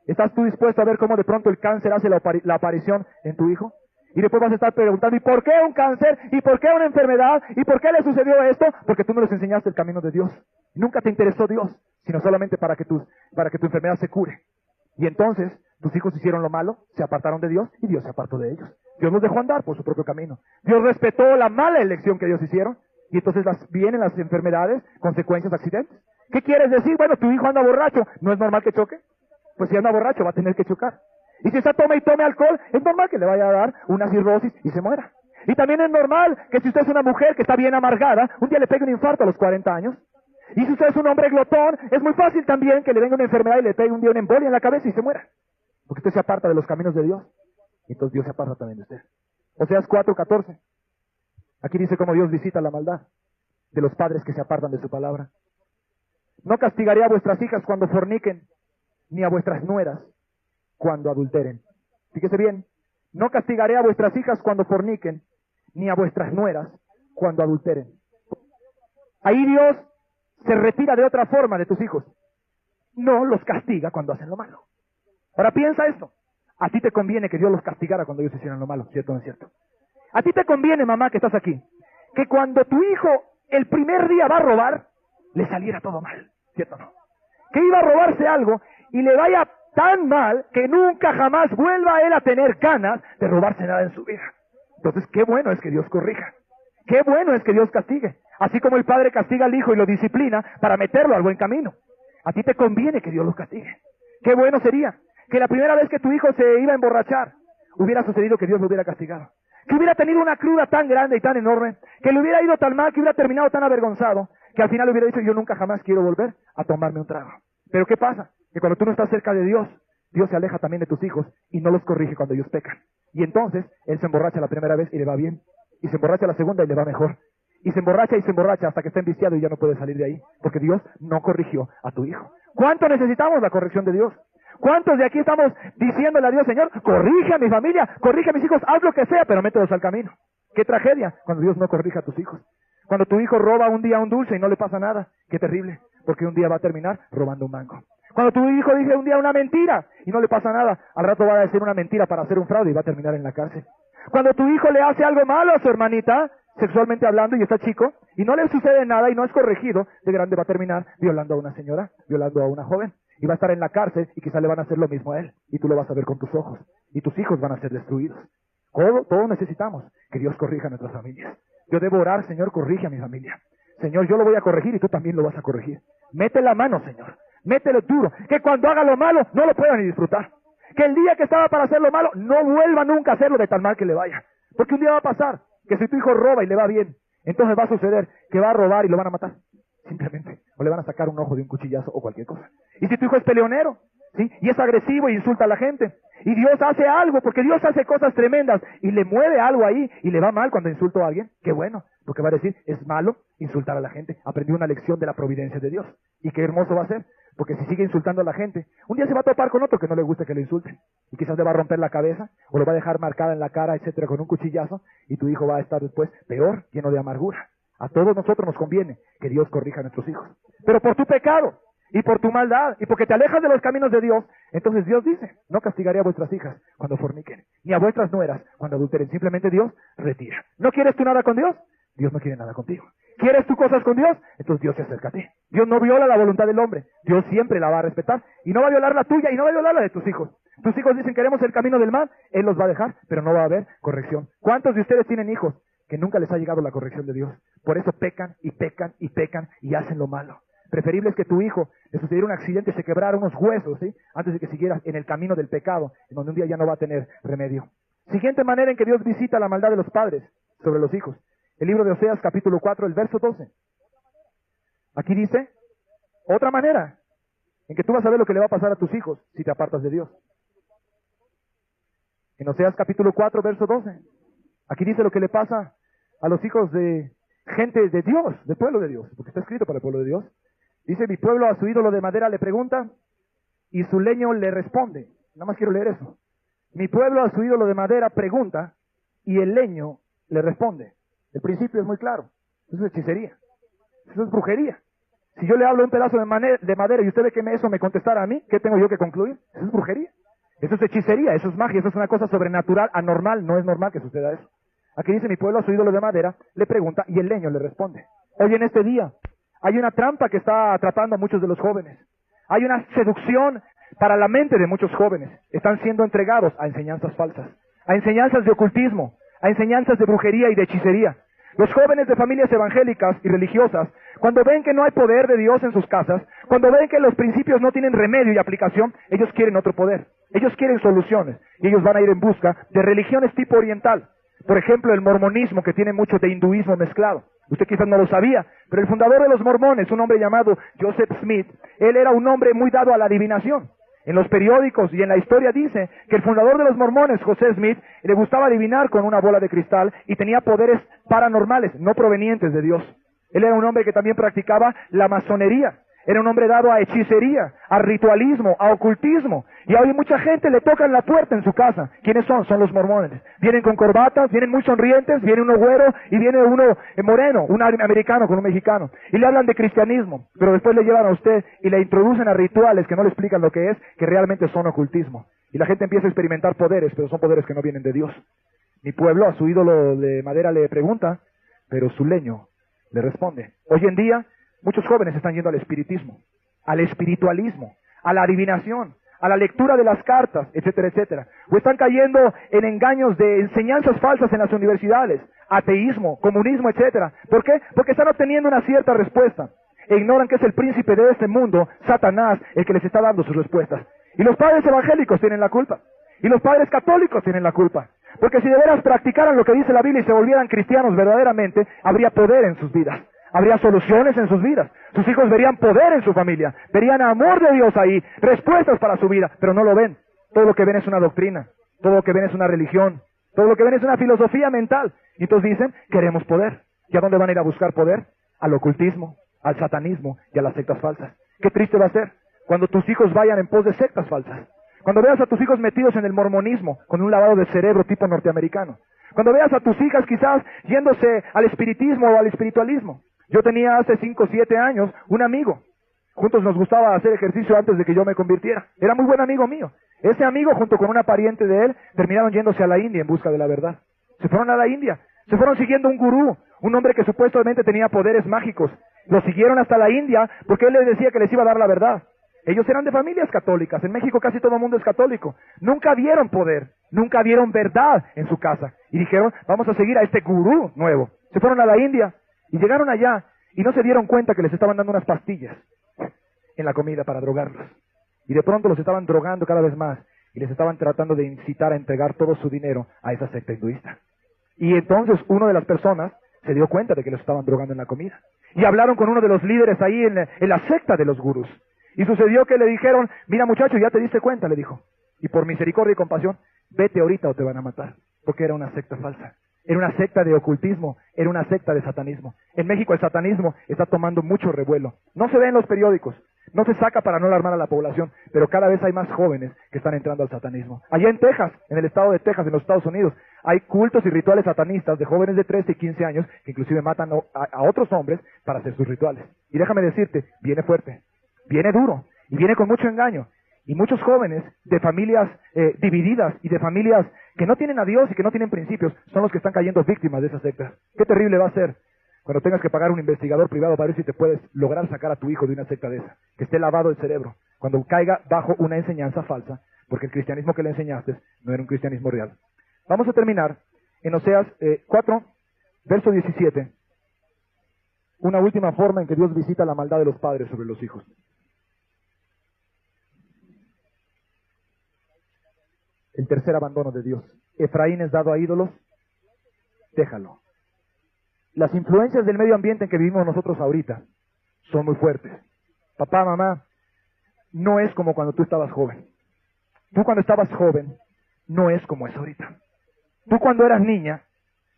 A: ¿Estás tú dispuesto a ver cómo de pronto el cáncer hace la aparición en tu hijo? Y después vas a estar preguntando, ¿y por qué un cáncer? ¿Y por qué una enfermedad? ¿Y por qué le sucedió esto? Porque tú no les enseñaste el camino de Dios. Nunca te interesó Dios, sino solamente para que tu enfermedad se cure. Y entonces, tus hijos hicieron lo malo, se apartaron de Dios, y Dios se apartó de ellos. Dios los dejó andar por su propio camino. Dios respetó la mala elección que ellos hicieron, y entonces vienen las enfermedades, consecuencias, accidentes. ¿Qué quieres decir? Bueno, tu hijo anda borracho, ¿no es normal que choque? Pues si anda borracho va a tener que chocar. Y si está tome y tome alcohol, es normal que le vaya a dar una cirrosis y se muera. Y también es normal que si usted es una mujer que está bien amargada, un día le pegue un infarto a los 40 años. Y si usted es un hombre glotón, es muy fácil también que le venga una enfermedad y le pegue un día una embolia en la cabeza y se muera. Porque usted se aparta de los caminos de Dios. Y entonces Dios se aparta también de usted. Oseas 4:14. Aquí dice cómo Dios visita la maldad de los padres que se apartan de su palabra. No castigaré a vuestras hijas cuando forniquen, ni a vuestras nueras cuando adulteren. Fíjese bien, no castigaré a vuestras hijas cuando forniquen, ni a vuestras nueras cuando adulteren. Ahí Dios se retira de otra forma de tus hijos. No los castiga cuando hacen lo malo. Ahora piensa esto. A ti te conviene que Dios los castigara cuando ellos hicieran lo malo, ¿cierto o no es cierto? A ti te conviene, mamá, que estás aquí, que cuando tu hijo el primer día va a robar, le saliera todo mal, ¿cierto o no? Que iba a robarse algo y le vaya tan mal que nunca jamás vuelva a él a tener ganas de robarse nada en su vida. Entonces, qué bueno es que Dios corrija. Qué bueno es que Dios castigue. Así como el padre castiga al hijo y lo disciplina para meterlo al buen camino. A ti te conviene que Dios lo castigue. Qué bueno sería que la primera vez que tu hijo se iba a emborrachar, hubiera sucedido que Dios lo hubiera castigado. Que hubiera tenido una cruda tan grande y tan enorme, que le hubiera ido tan mal, que hubiera terminado tan avergonzado, que al final hubiera dicho, yo nunca jamás quiero volver a tomarme un trago. Pero ¿qué pasa? Que cuando tú no estás cerca de Dios, Dios se aleja también de tus hijos y no los corrige cuando ellos pecan. Y entonces, él se emborracha la primera vez y le va bien. Y se emborracha la segunda y le va mejor. Y se emborracha hasta que está enviciado y ya no puede salir de ahí. Porque Dios no corrigió a tu hijo. ¿Cuánto necesitamos la corrección de Dios? ¿Cuántos de aquí estamos diciéndole a Dios, Señor, corrige a mi familia, corrige a mis hijos, haz lo que sea, pero mételos al camino? ¡Qué tragedia cuando Dios no corrija a tus hijos! Cuando tu hijo roba un día un dulce y no le pasa nada, ¡qué terrible! Porque un día va a terminar robando un mango. Cuando tu hijo dice un día una mentira y no le pasa nada, al rato va a decir una mentira para hacer un fraude y va a terminar en la cárcel. Cuando tu hijo le hace algo malo a su hermanita, sexualmente hablando, y está chico, y no le sucede nada y no es corregido, de grande va a terminar violando a una señora, violando a una joven, y va a estar en la cárcel y quizá le van a hacer lo mismo a él, y tú lo vas a ver con tus ojos, y tus hijos van a ser destruidos. Todos necesitamos que Dios corrija a nuestras familias. Yo debo orar, Señor, corrige a mi familia. Señor, yo lo voy a corregir y tú también lo vas a corregir. Mete la mano, Señor. Métele duro. Que cuando haga lo malo, no lo pueda ni disfrutar. Que el día que estaba para hacer lo malo, no vuelva nunca a hacerlo de tan mal que le vaya. Porque un día va a pasar que si tu hijo roba y le va bien, entonces va a suceder que va a robar y lo van a matar. Simplemente. O le van a sacar un ojo de un cuchillazo o cualquier cosa. Y si tu hijo es peleonero, ¿sí? Y es agresivo y insulta a la gente, y Dios hace algo, porque Dios hace cosas tremendas, y le mueve algo ahí, y le va mal cuando insultó a alguien, qué bueno, porque va a decir, es malo insultar a la gente. Aprendió una lección de la providencia de Dios. Y qué hermoso va a ser, porque si sigue insultando a la gente, un día se va a topar con otro que no le guste que le insulten, y quizás le va a romper la cabeza, o lo va a dejar marcada en la cara, etcétera, con un cuchillazo, y tu hijo va a estar después peor, lleno de amargura. A todos nosotros nos conviene que Dios corrija a nuestros hijos. Pero por tu pecado, y por tu maldad, y porque te alejas de los caminos de Dios, entonces Dios dice, no castigaré a vuestras hijas cuando forniquen, ni a vuestras nueras cuando adulteren. Simplemente Dios retira. ¿No quieres tú nada con Dios? Dios no quiere nada contigo. ¿Quieres tú cosas con Dios? Entonces Dios se acerca a ti. Dios no viola la voluntad del hombre. Dios siempre la va a respetar, y no va a violar la tuya, y no va a violar la de tus hijos. Tus hijos dicen, queremos el camino del mal, Él los va a dejar, pero no va a haber corrección. ¿Cuántos de ustedes tienen hijos que nunca les ha llegado la corrección de Dios? Por eso pecan, y pecan, y pecan, y hacen lo malo. Preferible es que tu hijo le sucediera un accidente y se quebrara unos huesos, ¿sí? Antes de que siguiera en el camino del pecado, en donde un día ya no va a tener remedio. Siguiente manera en que Dios visita la maldad de los padres sobre los hijos. El libro de Oseas, capítulo 4, el verso 12. Aquí dice, otra manera en que tú vas a ver lo que le va a pasar a tus hijos si te apartas de Dios. En Oseas, capítulo 4, verso 12. Aquí dice lo que le pasa a los hijos de gente de Dios, del pueblo de Dios, porque está escrito para el pueblo de Dios. Dice, mi pueblo a su ídolo de madera le pregunta, y su leño le responde. Nada más quiero leer eso. Mi pueblo a su ídolo de madera pregunta, y el leño le responde. El principio es muy claro. Eso es hechicería. Eso es brujería. Si yo le hablo un pedazo de madera y usted ve que eso me contestara a mí, ¿qué tengo yo que concluir? Eso es brujería. Eso es hechicería, eso es magia, eso es una cosa sobrenatural, anormal. No es normal que suceda eso. Aquí dice, mi pueblo a su ídolo de madera le pregunta, y el leño le responde. Hoy en este día hay una trampa que está atrapando a muchos de los jóvenes. Hay una seducción para la mente de muchos jóvenes. Están siendo entregados a enseñanzas falsas, a enseñanzas de ocultismo, a enseñanzas de brujería y de hechicería. Los jóvenes de familias evangélicas y religiosas, cuando ven que no hay poder de Dios en sus casas, cuando ven que los principios no tienen remedio y aplicación, ellos quieren otro poder. Ellos quieren soluciones, y ellos van a ir en busca de religiones tipo oriental. Por ejemplo, el mormonismo, que tiene mucho de hinduismo mezclado. Usted quizás no lo sabía, pero el fundador de los mormones, un hombre llamado Joseph Smith, él era un hombre muy dado a la adivinación. En los periódicos y en la historia dice que el fundador de los mormones, José Smith, le gustaba adivinar con una bola de cristal y tenía poderes paranormales, no provenientes de Dios. Él era un hombre que también practicaba la masonería. Era un hombre dado a hechicería, a ritualismo, a ocultismo. Y hoy mucha gente le tocan la puerta en su casa. ¿Quiénes son? Son los mormones. Vienen con corbatas, vienen muy sonrientes, viene uno güero y viene uno moreno, un americano con un mexicano. Y le hablan de cristianismo, pero después le llevan a usted y le introducen a rituales que no le explican lo que es, que realmente son ocultismo. Y la gente empieza a experimentar poderes, pero son poderes que no vienen de Dios. Mi pueblo a su ídolo de madera le pregunta, pero su leño le responde. Hoy en día Muchos jóvenes están yendo al espiritismo, al espiritualismo, a la adivinación, a la lectura de las cartas, etcétera, etcétera. O están cayendo en engaños de enseñanzas falsas en las universidades, ateísmo, comunismo, etcétera. ¿Por qué? Porque están obteniendo una cierta respuesta e ignoran que es el príncipe de este mundo, Satanás, el que les está dando sus respuestas. Y los padres evangélicos tienen la culpa. Y los padres católicos tienen la culpa. Porque si de veras practicaran lo que dice la Biblia y se volvieran cristianos verdaderamente, habría poder en sus vidas. Habría soluciones en sus vidas. Sus hijos verían poder en su familia. Verían amor de Dios ahí. Respuestas para su vida. Pero no lo ven. Todo lo que ven es una doctrina. Todo lo que ven es una religión. Todo lo que ven es una filosofía mental. Y entonces dicen, queremos poder. ¿Y a dónde van a ir a buscar poder? Al ocultismo, al satanismo y a las sectas falsas. Qué triste va a ser cuando tus hijos vayan en pos de sectas falsas. Cuando veas a tus hijos metidos en el mormonismo, con un lavado de cerebro tipo norteamericano. Cuando veas a tus hijas quizás yéndose al espiritismo o al espiritualismo. Yo tenía hace 5 o 7 años un amigo. Juntos nos gustaba hacer ejercicio antes de que yo me convirtiera. Era muy buen amigo mío. Ese amigo junto con una pariente de él terminaron yéndose a la India en busca de la verdad. Se fueron a la India. Se fueron siguiendo un gurú, un hombre que supuestamente tenía poderes mágicos. Lo siguieron hasta la India porque él les decía que les iba a dar la verdad. Ellos eran de familias católicas. En México casi todo el mundo es católico. Nunca vieron poder, nunca vieron verdad en su casa. Y dijeron, vamos a seguir a este gurú nuevo. Se fueron a la India y llegaron allá y no se dieron cuenta que les estaban dando unas pastillas en la comida para drogarlos. Y de pronto los estaban drogando cada vez más y les estaban tratando de incitar a entregar todo su dinero a esa secta hinduista. Y entonces una de las personas se dio cuenta de que los estaban drogando en la comida. Y hablaron con uno de los líderes ahí en la secta de los gurús. Y sucedió que le dijeron, mira muchacho, ya te diste cuenta, le dijo. Y por misericordia y compasión, vete ahorita o te van a matar. Porque era una secta falsa. Era una secta de ocultismo, era una secta de satanismo. En México el satanismo está tomando mucho revuelo. No se ve en los periódicos, no se saca para no alarmar a la población, pero cada vez hay más jóvenes que están entrando al satanismo. Allá en Texas, en el estado de Texas, en los Estados Unidos, hay cultos y rituales satanistas de jóvenes de 13 y 15 años que inclusive matan a otros hombres para hacer sus rituales. Y déjame decirte, viene fuerte, viene duro y viene con mucho engaño. Y muchos jóvenes de familias divididas y de familias que no tienen a Dios y que no tienen principios son los que están cayendo víctimas de esa secta. Qué terrible va a ser cuando tengas que pagar un investigador privado para ver si te puedes lograr sacar a tu hijo de una secta de esa, que esté lavado el cerebro, cuando caiga bajo una enseñanza falsa, porque el cristianismo que le enseñaste no era un cristianismo real. Vamos a terminar en Oseas 4, verso 17. Una última forma en que Dios visita la maldad de los padres sobre los hijos. El tercer abandono de Dios. Efraín es dado a ídolos, déjalo. Las influencias del medio ambiente en que vivimos nosotros ahorita son muy fuertes. Papá, mamá, no es como cuando tú estabas joven. Tú cuando estabas joven, no es como es ahorita. Tú cuando eras niña,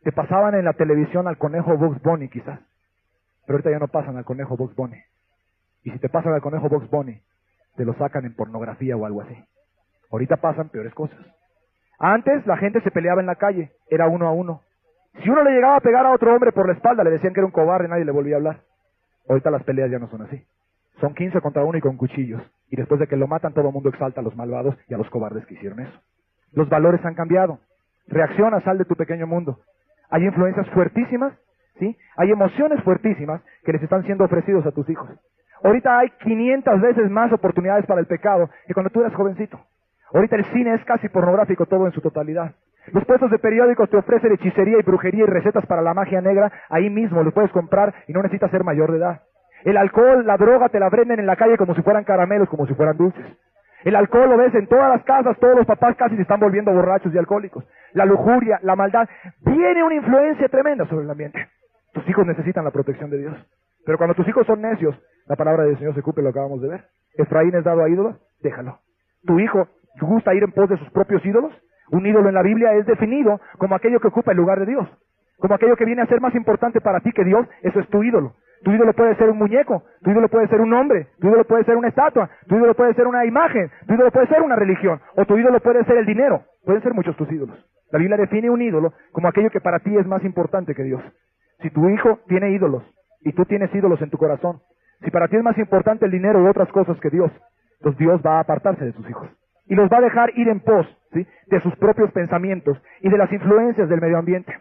A: te pasaban en la televisión al conejo Bugs Bunny quizás. Pero ahorita ya no pasan al conejo Bugs Bunny. Y si te pasan al conejo Bugs Bunny, te lo sacan en pornografía o algo así. Ahorita pasan peores cosas. Antes la gente se peleaba en la calle, era 1 a 1. Si uno le llegaba a pegar a otro hombre por la espalda, le decían que era un cobarde, nadie le volvía a hablar. Ahorita las peleas ya no son así. Son 15 contra 1 y con cuchillos. Y después de que lo matan, todo el mundo exalta a los malvados y a los cobardes que hicieron eso. Los valores han cambiado. Reacciona, sal de tu pequeño mundo. Hay influencias fuertísimas, ¿sí? Hay emociones fuertísimas que les están siendo ofrecidos a tus hijos. Ahorita hay 500 veces más oportunidades para el pecado que cuando tú eras jovencito. Ahorita el cine es casi pornográfico todo en su totalidad. Los puestos de periódicos te ofrecen hechicería y brujería y recetas para la magia negra. Ahí mismo lo puedes comprar y no necesitas ser mayor de edad. El alcohol, la droga te la venden en la calle como si fueran caramelos, como si fueran dulces. El alcohol lo ves en todas las casas, todos los papás casi se están volviendo borrachos y alcohólicos. La lujuria, la maldad, viene una influencia tremenda sobre el ambiente. Tus hijos necesitan la protección de Dios. Pero cuando tus hijos son necios, la palabra del Señor se cumple, lo acabamos de ver. Efraín es dado a ídolos, déjalo. Tu hijo gusta ir en pos de sus propios ídolos. Un ídolo en la Biblia es definido como aquello que ocupa el lugar de Dios, como aquello que viene a ser más importante para ti que Dios. Eso es tu ídolo. Tu ídolo puede ser un muñeco, tu ídolo puede ser un hombre, tu ídolo puede ser una estatua, tu ídolo puede ser una imagen, tu ídolo puede ser una religión, o tu ídolo puede ser el dinero. Pueden ser muchos tus ídolos. La Biblia define un ídolo como aquello que para ti es más importante que Dios. Si tu hijo tiene ídolos y tú tienes ídolos en tu corazón, si para ti es más importante el dinero u otras cosas que Dios, entonces Dios va a apartarse de sus hijos y los va a dejar ir en pos, ¿sí?, de sus propios pensamientos y de las influencias del medio ambiente.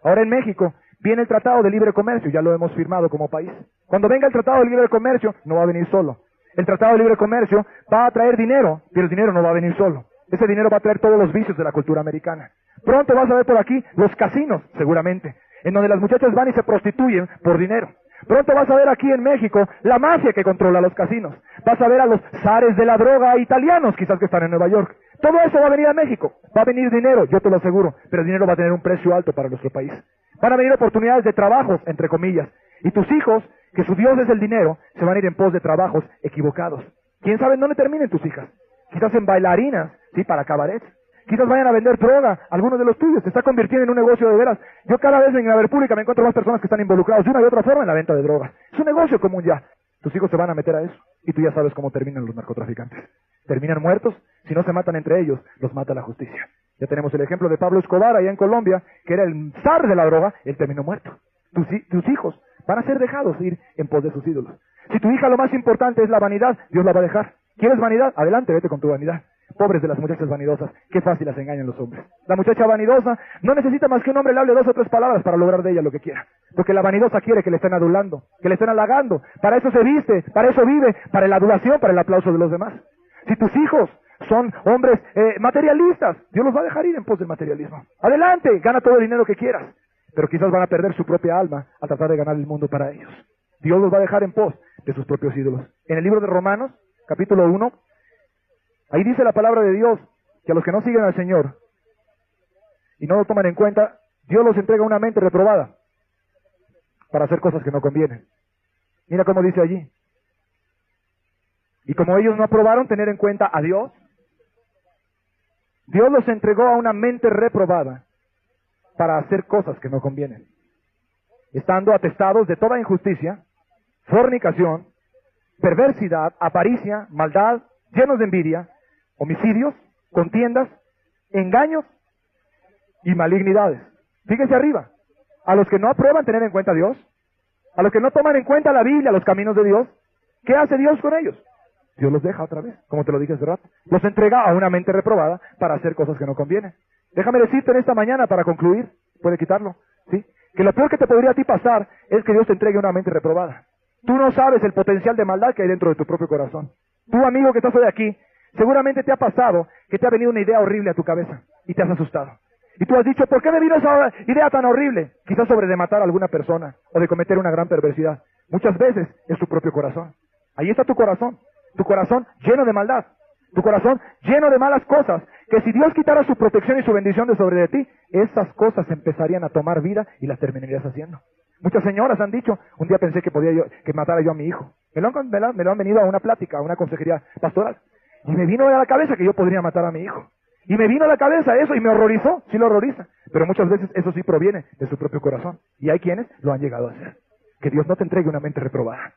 A: Ahora en México Viene el Tratado de Libre Comercio, ya lo hemos firmado como país. Cuando venga el Tratado de Libre Comercio, no va a venir solo. El Tratado de Libre Comercio va a traer dinero, pero el dinero no va a venir solo. Ese dinero va a traer todos los vicios de la cultura americana. Pronto vas a ver por aquí los casinos, seguramente, en donde las muchachas van y se prostituyen por dinero. Pronto vas a ver aquí en México la mafia que controla los casinos. Vas a ver a los zares de la droga italianos, quizás que están en Nueva York. Todo eso va a venir a México. Va a venir dinero, yo te lo aseguro, pero el dinero va a tener un precio alto para nuestro país. Van a venir oportunidades de trabajos, entre comillas. Y tus hijos, que su Dios es el dinero, se van a ir en pos de trabajos equivocados. ¿Quién sabe en dónde terminen tus hijas? Quizás en bailarinas, sí, para cabarets. Quizás vayan a vender droga, algunos de los tuyos. Se está convirtiendo en un negocio de veras. Yo cada vez en la ver pública me encuentro más personas que están involucradas de una y otra forma en la venta de drogas. Es un negocio común ya. Tus hijos se van a meter a eso. Y tú ya sabes cómo terminan los narcotraficantes. Terminan muertos. Si no se matan entre ellos, los mata la justicia. Ya tenemos el ejemplo de Pablo Escobar allá en Colombia, que era el zar de la droga. Él terminó muerto. Tus hijos van a ser dejados ir en pos de sus ídolos. Si tu hija lo más importante es la vanidad, Dios la va a dejar. ¿Quieres vanidad? Adelante, vete con tu vanidad. Pobres de las muchachas vanidosas, qué fácil las engañan los hombres. La muchacha vanidosa no necesita más que un hombre le hable 2 o 3 palabras para lograr de ella lo que quiera. Porque la vanidosa quiere que le estén adulando, que le estén halagando. Para eso se viste, para eso vive, para la adulación, para el aplauso de los demás. Si tus hijos son hombres materialistas, Dios los va a dejar ir en pos del materialismo. Adelante, gana todo el dinero que quieras. Pero quizás van a perder su propia alma al tratar de ganar el mundo para ellos. Dios los va a dejar en pos de sus propios ídolos. En el libro de Romanos, capítulo 1, ahí dice la palabra de Dios que a los que no siguen al Señor y no lo toman en cuenta, Dios los entrega una mente reprobada para hacer cosas que no convienen. Mira cómo dice allí. Y como ellos no aprobaron tener en cuenta a Dios, Dios los entregó a una mente reprobada para hacer cosas que no convienen, estando atestados de toda injusticia, fornicación, perversidad, avaricia, maldad, llenos de envidia, homicidios, contiendas, engaños y malignidades. Fíjense arriba, a los que no aprueban tener en cuenta a Dios, a los que no toman en cuenta la Biblia, los caminos de Dios, ¿qué hace Dios con ellos? Dios los deja otra vez, como te lo dije hace rato. Los entrega a una mente reprobada para hacer cosas que no convienen. Déjame decirte en esta mañana para concluir, puede quitarlo, ¿sí? Que lo peor que te podría a ti pasar es que Dios te entregue una mente reprobada. Tú no sabes el potencial de maldad que hay dentro de tu propio corazón. Tú, amigo que estás hoy aquí, seguramente te ha pasado que te ha venido una idea horrible a tu cabeza y te has asustado. Y tú has dicho, ¿por qué me vino esa idea tan horrible? Quizás sobre de matar a alguna persona o de cometer una gran perversidad. Muchas veces es tu propio corazón. Ahí está tu corazón lleno de maldad, tu corazón lleno de malas cosas, que si Dios quitara su protección y su bendición de sobre de ti, esas cosas empezarían a tomar vida y las terminarías haciendo. Muchas señoras han dicho, un día pensé que matara yo a mi hijo. Me lo han venido a una plática, a una consejería pastoral. Y me vino a la cabeza que yo podría matar a mi hijo. Y me vino a la cabeza eso y me horrorizó, sí lo horroriza. Pero muchas veces eso sí proviene de su propio corazón. Y hay quienes lo han llegado a hacer. Que Dios no te entregue una mente reprobada.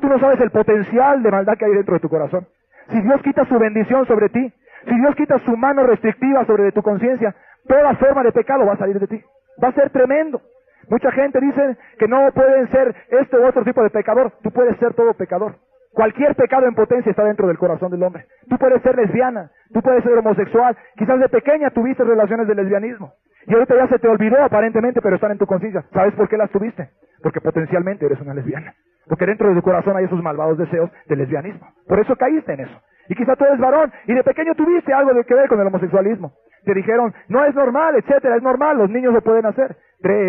A: Tú no sabes el potencial de maldad que hay dentro de tu corazón. Si Dios quita su bendición sobre ti, si Dios quita su mano restrictiva sobre de tu conciencia, toda forma de pecado va a salir de ti. Va a ser tremendo. Mucha gente dice que no pueden ser este u otro tipo de pecador. Tú puedes ser todo pecador. Cualquier pecado en potencia está dentro del corazón del hombre. Tú puedes ser lesbiana, tú puedes ser homosexual. Quizás de pequeña tuviste relaciones de lesbianismo. Y ahorita ya se te olvidó aparentemente, pero están en tu conciencia. ¿Sabes por qué las tuviste? Porque potencialmente eres una lesbiana. Porque dentro de tu corazón hay esos malvados deseos de lesbianismo. Por eso caíste en eso. Y quizá tú eres varón y de pequeño tuviste algo de que ver con el homosexualismo. Te dijeron, no es normal, etcétera, es normal, los niños lo pueden hacer.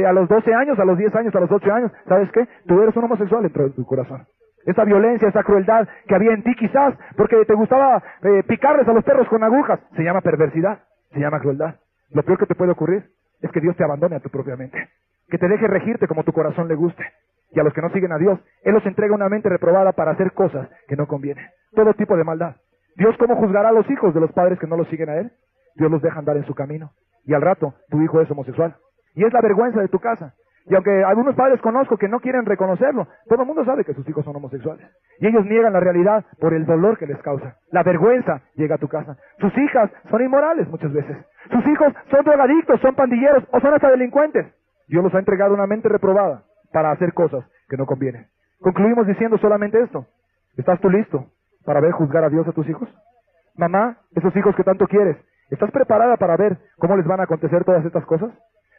A: A los 12 años, a los 10 años, a los 8 años, ¿sabes qué? Tú eres un homosexual dentro de tu corazón. Esa violencia, esa crueldad que había en ti quizás, porque te gustaba picarles a los perros con agujas, se llama perversidad, se llama crueldad. Lo peor que te puede ocurrir es que Dios te abandone a tu propia mente. Que te deje regirte como tu corazón le guste. Y a los que no siguen a Dios, Él los entrega una mente reprobada para hacer cosas que no convienen. Todo tipo de maldad. Dios, ¿cómo juzgará a los hijos de los padres que no los siguen a Él? Dios los deja andar en su camino. Y al rato, tu hijo es homosexual. Y es la vergüenza de tu casa. Y aunque algunos padres conozco que no quieren reconocerlo, todo el mundo sabe que sus hijos son homosexuales. Y ellos niegan la realidad por el dolor que les causa. La vergüenza llega a tu casa. Sus hijas son inmorales muchas veces. Sus hijos son drogadictos, son pandilleros o son hasta delincuentes. Dios los ha entregado una mente reprobada para hacer cosas que no convienen. Concluimos diciendo solamente esto. ¿Estás tú listo para ver juzgar a Dios a tus hijos? Mamá, esos hijos que tanto quieres, ¿estás preparada para ver cómo les van a acontecer todas estas cosas?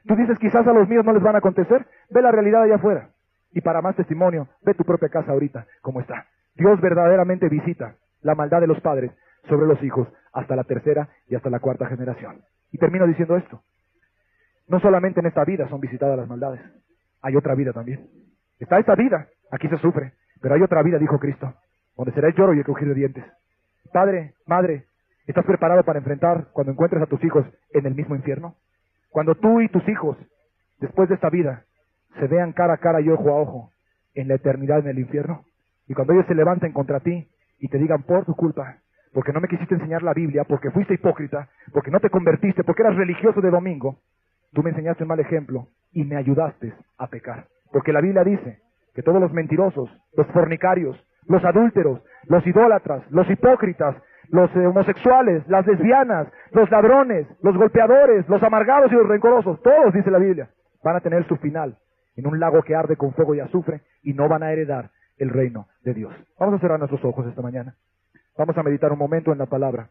A: Tú dices, quizás a los míos no les van a acontecer. Ve la realidad allá afuera. Y para más testimonio, ve tu propia casa ahorita, cómo está. Dios verdaderamente visita la maldad de los padres sobre los hijos hasta la tercera y hasta la cuarta generación. Y termino diciendo esto. No solamente en esta vida son visitadas las maldades. Hay otra vida también. Está esta vida, aquí se sufre. Pero hay otra vida, dijo Cristo, donde será el lloro y el crujir de dientes. Padre, madre, ¿estás preparado para enfrentar cuando encuentres a tus hijos en el mismo infierno? Cuando tú y tus hijos, después de esta vida, se vean cara a cara y ojo a ojo en la eternidad en el infierno. Y cuando ellos se levanten contra ti y te digan, por tu culpa, porque no me quisiste enseñar la Biblia, porque fuiste hipócrita, porque no te convertiste, porque eras religioso de domingo, tú me enseñaste un mal ejemplo y me ayudaste a pecar. Porque la Biblia dice que todos los mentirosos, los fornicarios, los adúlteros, los idólatras, los hipócritas, los homosexuales, las lesbianas, los ladrones, los golpeadores, los amargados y los rencorosos, todos, dice la Biblia, van a tener su final en un lago que arde con fuego y azufre y no van a heredar el reino de Dios. Vamos a cerrar nuestros ojos esta mañana. Vamos a meditar un momento en la palabra.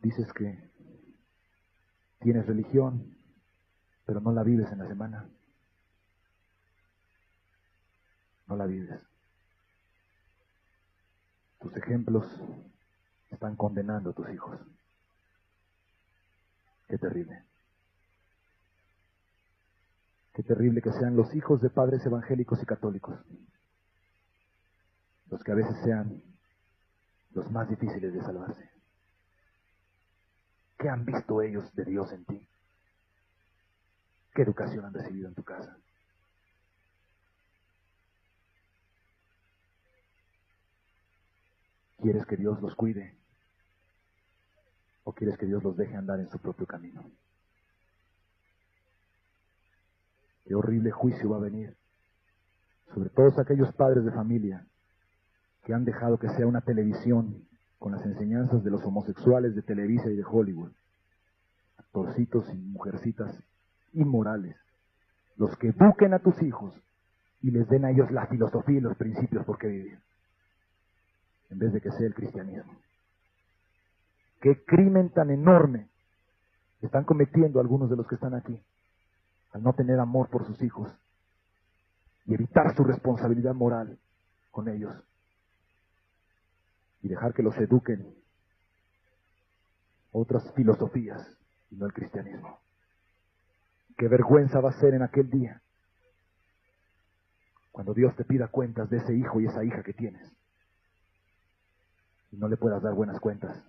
A: Dices que tienes religión, pero no la vives en la semana. No la vives. Tus ejemplos están condenando a tus hijos. Qué terrible. Qué terrible que sean los hijos de padres evangélicos y católicos los que a veces sean los más difíciles de salvarse. ¿Qué han visto ellos de Dios en ti? ¿Qué educación han recibido en tu casa? ¿Quieres que Dios los cuide? ¿O quieres que Dios los deje andar en su propio camino? Qué horrible juicio va a venir sobre todos aquellos padres de familia que han dejado que sea una televisión con las enseñanzas de los homosexuales de Televisa y de Hollywood, actorcitos y mujercitas inmorales, los que eduquen a tus hijos y les den a ellos la filosofía y los principios por qué vivir, en vez de que sea el cristianismo. Qué crimen tan enorme están cometiendo algunos de los que están aquí, al no tener amor por sus hijos y evitar su responsabilidad moral con ellos y dejar que los eduquen otras filosofías y no el cristianismo. Qué vergüenza va a ser en aquel día cuando Dios te pida cuentas de ese hijo y esa hija que tienes y no le puedas dar buenas cuentas,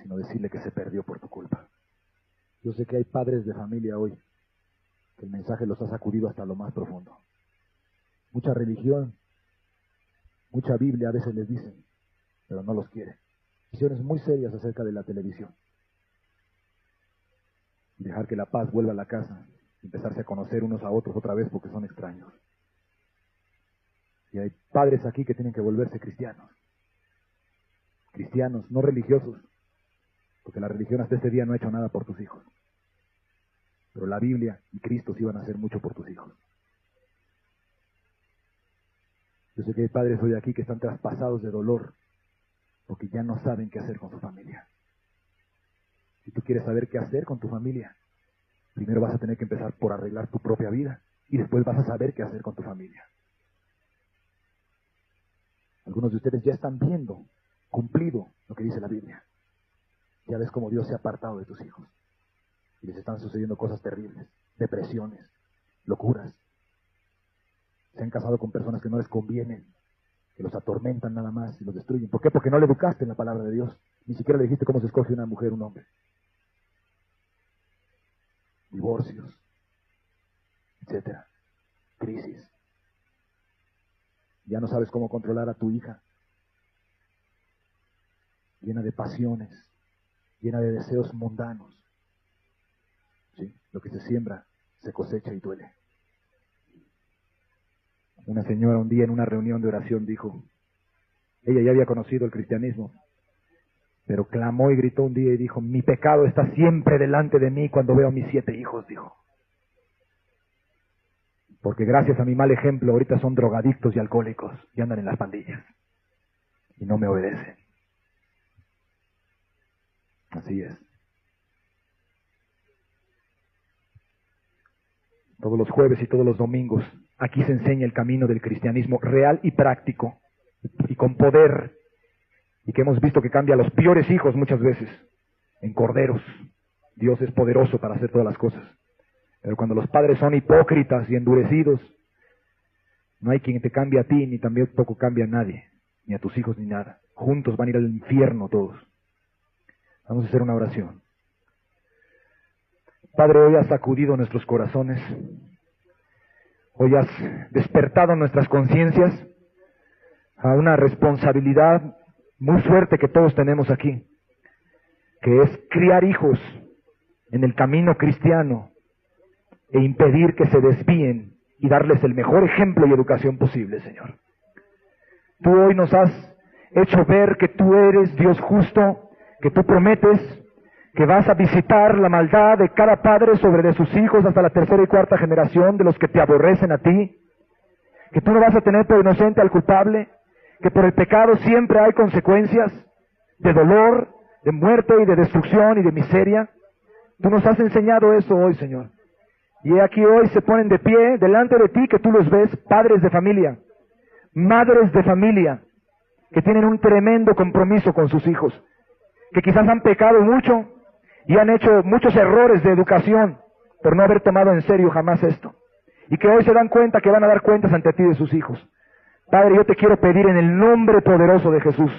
A: sino decirle que se perdió por tu culpa. Yo sé que hay padres de familia hoy que el mensaje los ha sacudido hasta lo más profundo. Mucha religión, mucha Biblia a veces les dicen, pero no los quiere. Visiones muy serias acerca de la televisión. Y dejar que la paz vuelva a la casa, y empezarse a conocer unos a otros otra vez porque son extraños. Y hay padres aquí que tienen que volverse cristianos. Cristianos, no religiosos, porque la religión hasta este día no ha hecho nada por tus hijos. Pero la Biblia y Cristo sí van a hacer mucho por tus hijos. Yo sé que hay padres hoy aquí que están traspasados de dolor, porque ya no saben qué hacer con su familia. Si tú quieres saber qué hacer con tu familia, primero vas a tener que empezar por arreglar tu propia vida, y después vas a saber qué hacer con tu familia. Algunos de ustedes ya están viendo cumplido lo que dice la Biblia. Ya ves cómo Dios se ha apartado de tus hijos. Y les están sucediendo cosas terribles, depresiones, locuras. Se han casado con personas que no les convienen, que los atormentan nada más y los destruyen. ¿Por qué? Porque no le educaste en la palabra de Dios. Ni siquiera le dijiste cómo se escoge una mujer, un hombre. Divorcios, etcétera. Crisis. Ya no sabes cómo controlar a tu hija. Llena de pasiones, llena de deseos mundanos. ¿Sí? Lo que se siembra, se cosecha y duele. Una señora un día en una reunión de oración dijo, ella ya había conocido el cristianismo, pero clamó y gritó un día y dijo, mi pecado está siempre delante de mí cuando veo a mis 7 hijos, dijo. Porque gracias a mi mal ejemplo ahorita son drogadictos y alcohólicos y andan en las pandillas y no me obedecen. Así es. Todos los jueves y todos los domingos, aquí se enseña el camino del cristianismo real y práctico, y con poder, y que hemos visto que cambia a los peores hijos muchas veces en corderos. Dios es poderoso para hacer todas las cosas. Pero cuando los padres son hipócritas y endurecidos, no hay quien te cambie a ti, ni tampoco cambia a nadie, ni a tus hijos, ni nada. Juntos van a ir al infierno todos. Vamos a hacer una oración. Padre, hoy has sacudido nuestros corazones. Hoy has despertado nuestras conciencias a una responsabilidad muy fuerte que todos tenemos aquí, que es criar hijos en el camino cristiano e impedir que se desvíen y darles el mejor ejemplo y educación posible, Señor. Tú hoy nos has hecho ver que tú eres Dios justo, que tú prometes que vas a visitar la maldad de cada padre sobre de sus hijos hasta la tercera y cuarta generación de los que te aborrecen a ti, que tú no vas a tener por inocente al culpable, que por el pecado siempre hay consecuencias de dolor, de muerte y de destrucción y de miseria. Tú nos has enseñado eso hoy, Señor. Y aquí hoy se ponen de pie delante de ti, que tú los ves, padres de familia, madres de familia, que tienen un tremendo compromiso con sus hijos, que quizás han pecado mucho y han hecho muchos errores de educación por no haber tomado en serio jamás esto, y que hoy se dan cuenta que van a dar cuentas ante ti de sus hijos. Padre, yo te quiero pedir en el nombre poderoso de Jesús,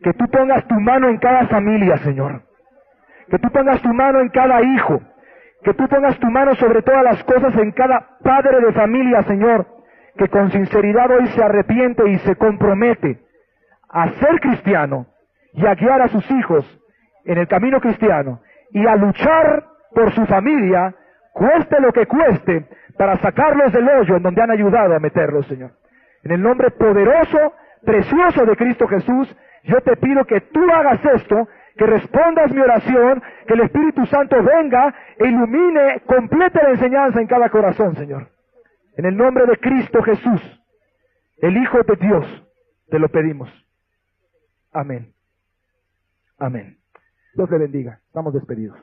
A: que tú pongas tu mano en cada familia, Señor, que tú pongas tu mano en cada hijo, que tú pongas tu mano sobre todas las cosas en cada padre de familia, Señor, que con sinceridad hoy se arrepiente y se compromete a ser cristiano y a guiar a sus hijos en el camino cristiano y a luchar por su familia, cueste lo que cueste, para sacarlos del hoyo en donde han ayudado a meterlos, Señor. En el nombre poderoso, precioso de Cristo Jesús, yo te pido que tú hagas esto, que respondas mi oración, que el Espíritu Santo venga e ilumine, complete la enseñanza en cada corazón, Señor. En el nombre de Cristo Jesús, el Hijo de Dios, te lo pedimos. Amén. Amén. Dios le bendiga. Estamos despedidos.